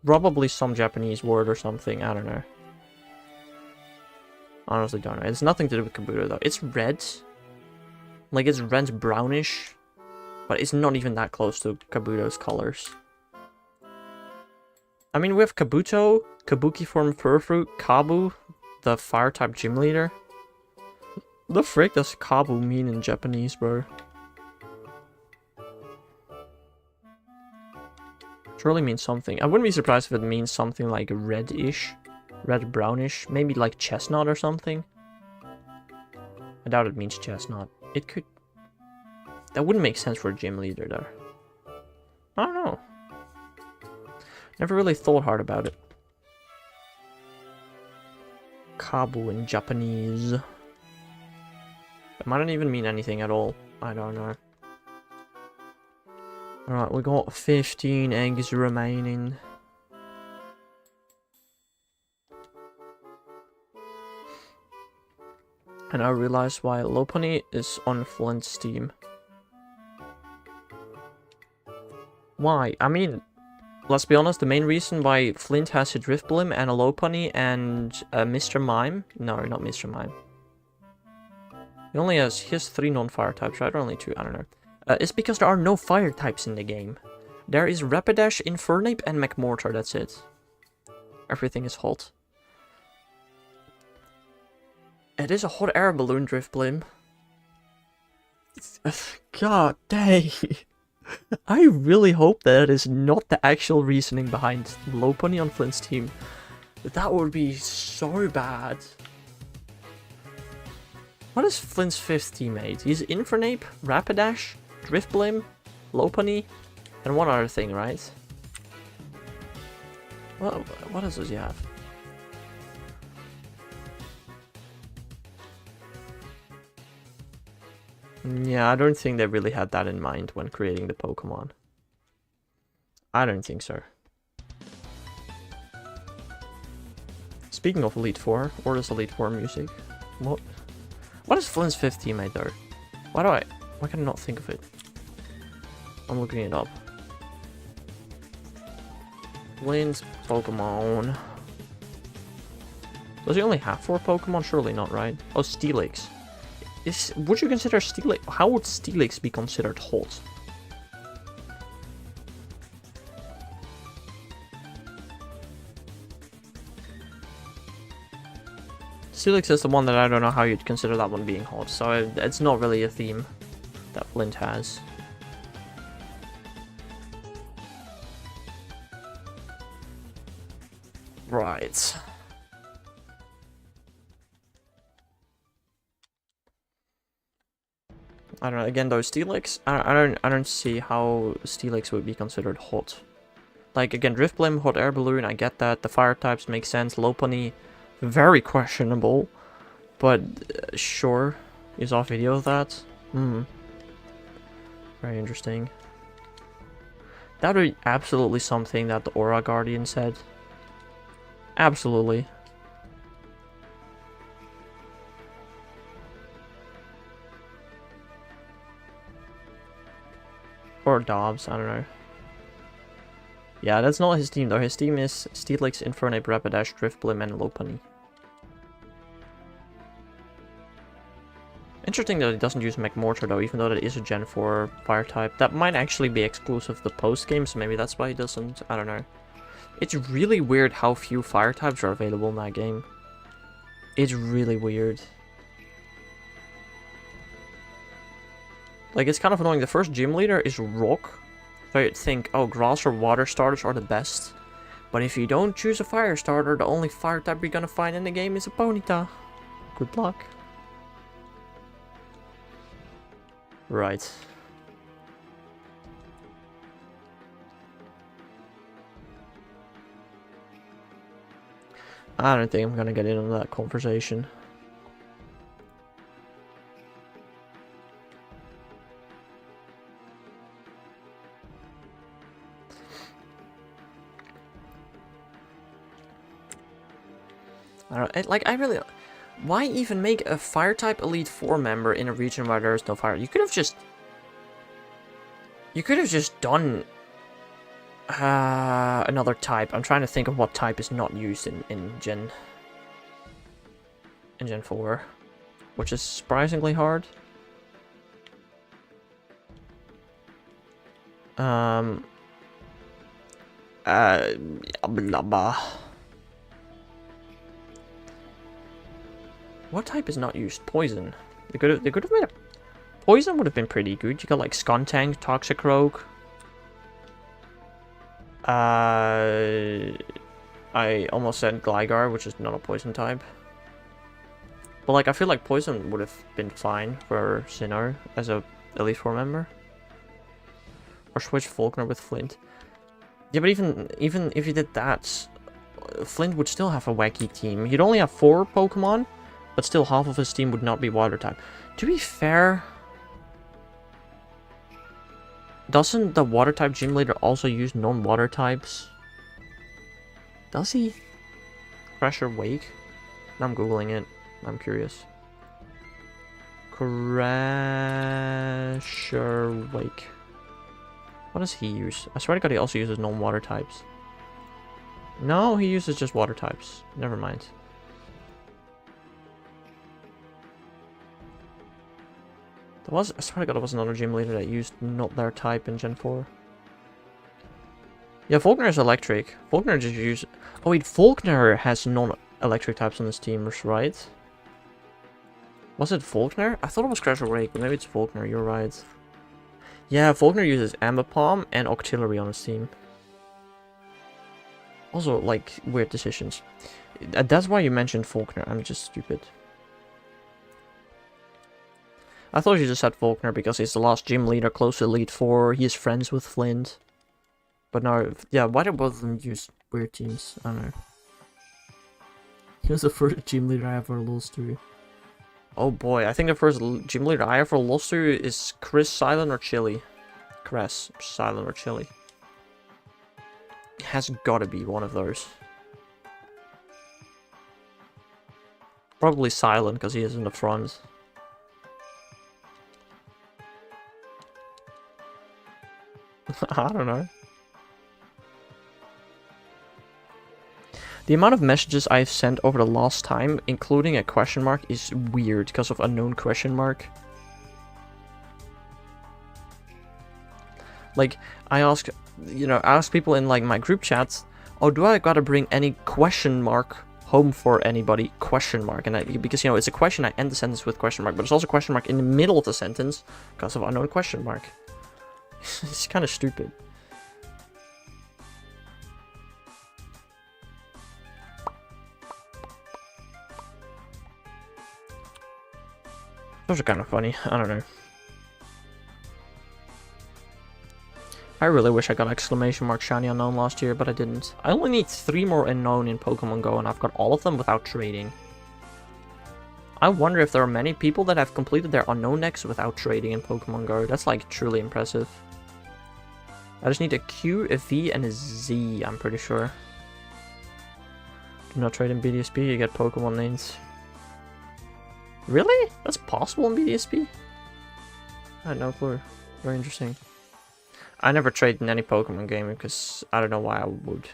Probably some Japanese word or something, I don't know. Honestly don't know. It's nothing to do with Kabuto though. It's red. Like it's red brownish. But it's not even that close to Kabuto's colors. I mean, we have Kabuto, Kabuki form Furfruit, Kabu, the fire type gym leader. The frick does Kabu mean in Japanese, bro? Surely means something. I wouldn't be surprised if it means something like red-ish, red-brownish, maybe like chestnut or something. I doubt it means chestnut. It could... That wouldn't make sense for a gym leader, though. I don't know. Never really thought hard about it. Kabu in Japanese. It might not even mean anything at all. I don't know. Alright, we got 15 eggs remaining. And I realized why Lopunny is on Flint's team. Why? I mean, let's be honest, the main reason why Flint has a Drifblim and a Lopunny and Mr. Mime... No, not Mr. Mime. He has 3 non-fire types, right? Or only 2? I don't know. It's because there are no fire types in the game. There is Rapidash, Infernape, and McMortar, that's it. Everything is hot. It is a hot air balloon Drifblim. God dang. I really hope that is not the actual reasoning behind Lopunny on Flint's team. That would be so bad. What is Flint's 5th teammate? He's Infernape, Rapidash, Drifblim, Lopunny, and one other thing, right? What else does he have? Yeah, I don't think they really had that in mind when creating the Pokemon. I don't think so. Speaking of Elite Four, or does Elite Four music? What is Flint's 5th teammate though? Why can I not think of it? I'm looking it up. Flint's Pokemon. Does he only have 4 Pokemon? Surely not, right? Oh, Steelix. Would you consider Steelix... How would Steelix be considered hot? Steelix is the one that I don't know how you'd consider that one being hot, so it's not really a theme that Flint has. Right. I don't know, again though, Steelix, I don't see how Steelix would be considered hot. Like, again, Drifblim, hot air balloon, I get that, the fire types make sense, Lopunny, very questionable, but sure, you saw a video of that? Very interesting. That would be absolutely something that the Aura Guardian said. Absolutely. Or Dobbs, I don't know. Yeah, that's not his team though. His team is Steelix, Infernape, Rapidash, Drifblim, and Lopunny. Interesting that he doesn't use McMortar though, even though that is a Gen 4 fire type. That might actually be exclusive to the post game, so maybe that's why he doesn't. I don't know. It's really weird how few fire types are available in that game. It's really weird. Like, it's kind of annoying. The first gym leader is Rock. So you'd think, oh, grass or water starters are the best. But if you don't choose a fire starter, the only fire type you're gonna find in the game is a Ponyta. Good luck. Right. I don't think I'm gonna get in on that conversation. I don't like. I really. Why even make a fire type Elite Four member in a region where there is no fire? You could have just. You could have just done. Another type. I'm trying to think of what type is not used in Gen 4, which is surprisingly hard. Blah, blah. What type is not used? Poison. They could have made a poison would have been pretty good. You got like Skuntank, Toxic Rogue. I almost said Gligar, which is not a poison type. But like I feel like poison would have been fine for Sinnoh as a Elite Four member. Or switch Faulkner with Flint. Yeah, but even if you did that, Flint would still have a wacky team. He'd only have 4 Pokemon, but still half of his team would not be water type. To be fair, doesn't the water type gym leader also use non-water types? Does he? Crasher Wake? I'm googling it. I'm curious. Crasher Wake. What does he use? I swear to God, he also uses non-water types. No, he uses just water types. Never mind. I swear to God, there was another gym leader that used not their type in Gen 4. Yeah, Faulkner is electric. Faulkner just uses... Oh wait, Faulkner has non-electric types on his team, right? Was it Faulkner? I thought it was Crasher Wake, but maybe it's Faulkner, you're right. Yeah, Faulkner uses Ambipom and Octillery on his team. Also, like, weird decisions. That's why you mentioned Faulkner, I'm just stupid. I thought you just said Faulkner because he's the last gym leader close to Elite Four. He is friends with Flint. But no, yeah, why did both of them use weird teams? I don't know. He was the first gym leader I ever lost to. Oh boy, I think the first gym leader I ever lost to is Chris, Silent, or Chili. Cress, Silent, or Chili. It has gotta be one of those. Probably Silent, because he is in the front. I don't know. The amount of messages I've sent over the last time, including a question mark, is weird because of unknown question mark. Like, I ask people in like my group chats, oh, do I gotta bring any question mark home for anybody? Question mark. And because, you know, it's a question, I end the sentence with question mark, but it's also question mark in the middle of the sentence because of unknown question mark. It's kind of stupid. Those are kind of funny. I don't know. I really wish I got exclamation mark shiny unknown last year, but I didn't. I only need 3 more unknown in Pokemon Go, and I've got all of them without trading. I wonder if there are many people that have completed their unknown decks without trading in Pokemon Go. That's like truly impressive. I just need a Q, a V, and a Z, I'm pretty sure. Do not trade in BDSP, you get Pokemon names. Really? That's possible in BDSP? I had no clue. Very interesting. I never trade in any Pokemon game because I don't know why I would.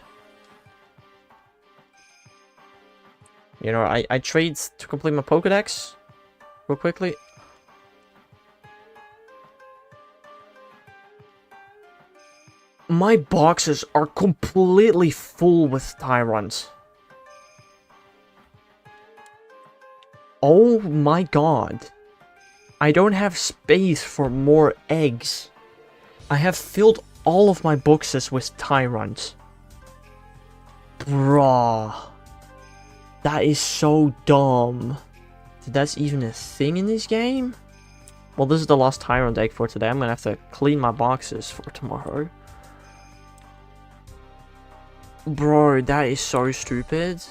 You know, I trade to complete my Pokedex real quickly. My boxes are completely full with Tyrants. Oh my god. I don't have space for more eggs. I have filled all of my boxes with Tyrants. Bruh. That is so dumb. That's even a thing in this game? Well, this is the last Tyrant egg for today. I'm gonna have to clean my boxes for tomorrow. Bro, that is so stupid.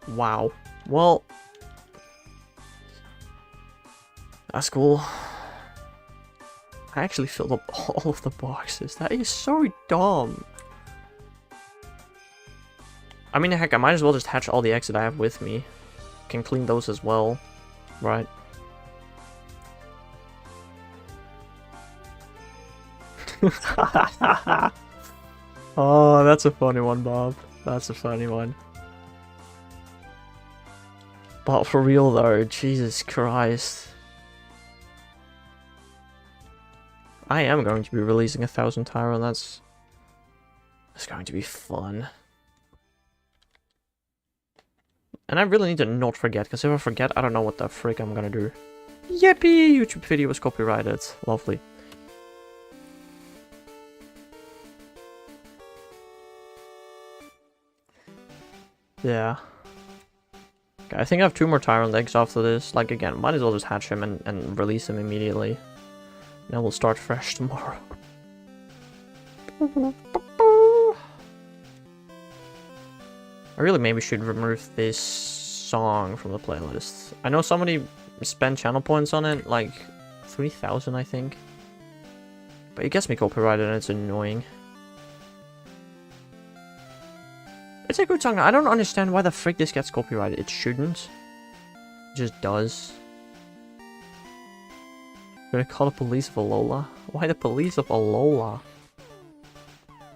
Wow. Well, that's cool. I actually filled up all of the boxes. That is so dumb. I mean, heck, I might as well just hatch all the eggs that I have with me. Can clean those as well, right? Oh, that's a funny one, Bob. That's a funny one. But for real though, Jesus Christ. I am going to be releasing 1,000 Tyro, and that's going to be fun. And I really need to not forget, because if I forget, I don't know what the frick I'm gonna do. Yippee! YouTube video was copyrighted. Lovely. Yeah. Okay, I think I have 2 more Tyrant eggs after this. Like, again, might as well just hatch him and release him immediately. Then we'll start fresh tomorrow. I really maybe should remove this song from the playlist. I know somebody spent channel points on it, like 3,000 I think. But it gets me copyrighted and it's annoying. It's a good song. I don't understand why the frick this gets copyrighted. It shouldn't. It just does. Gonna call the police of Alola? Why the police of Alola?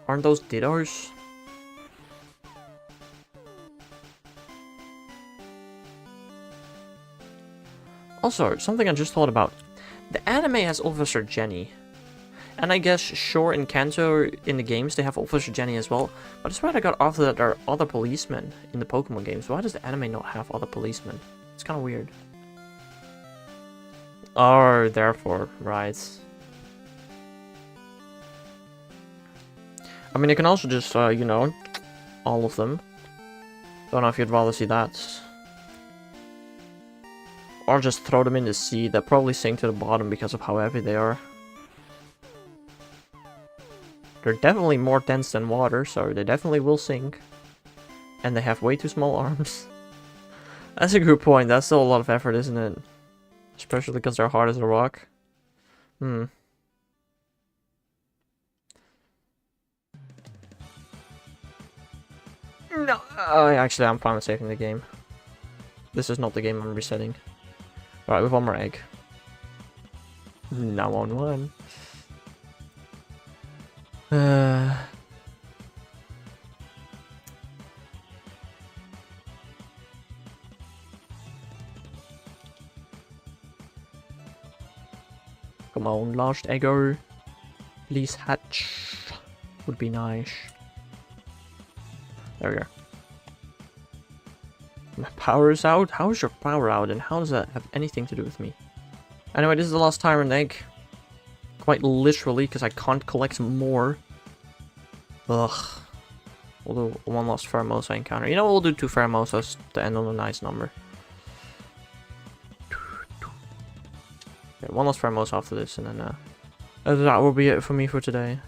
Aren't those Dittos? Also, something I just thought about. The anime has Officer Jenny. And I guess, sure, in Kanto, in the games, they have Officer Jenny as well. But I swear I got after that there are other policemen in the Pokemon games. Why does the anime not have other policemen? It's kind of weird. Oh, therefore, right. I mean, you can also just, you know, all of them. Don't know if you'd rather see that. Or just throw them in the sea. They'll probably sink to the bottom because of how heavy they are. They're definitely more dense than water, so they definitely will sink. And they have way too small arms. That's a good point. That's still a lot of effort, isn't it? Especially because they're hard as a rock. No, actually, I'm fine with saving the game. This is not the game I'm resetting. Alright, with one more egg. Now on 1. Come on, last eggo. Please hatch. Would be nice. There we go. My power is out? How is your power out, and how does that have anything to do with me? Anyway, this is the last Tyrant egg. Quite literally, because I can't collect more. Ugh. We'll do 1 last Pheromosa encounter. You know, we'll do 2 Pheromosas to end on a nice number. Okay, 1 last Pheromosa after this, and then that will be it for me for today.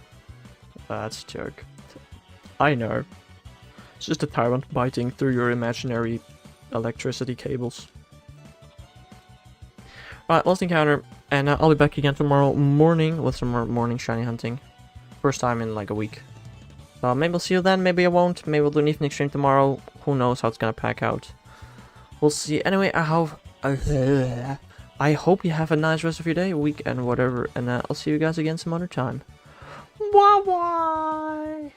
That's a joke. I know. It's just a tyrant biting through your imaginary electricity cables. Alright, last encounter, and I'll be back again tomorrow morning with some more morning shiny hunting. First time in like a week. So maybe I'll see you then, maybe I won't. Maybe we'll do an evening stream tomorrow. Who knows how it's gonna pack out. We'll see. Anyway, I hope you have a nice rest of your day, week, and whatever. And I'll see you guys again some other time. Bye bye!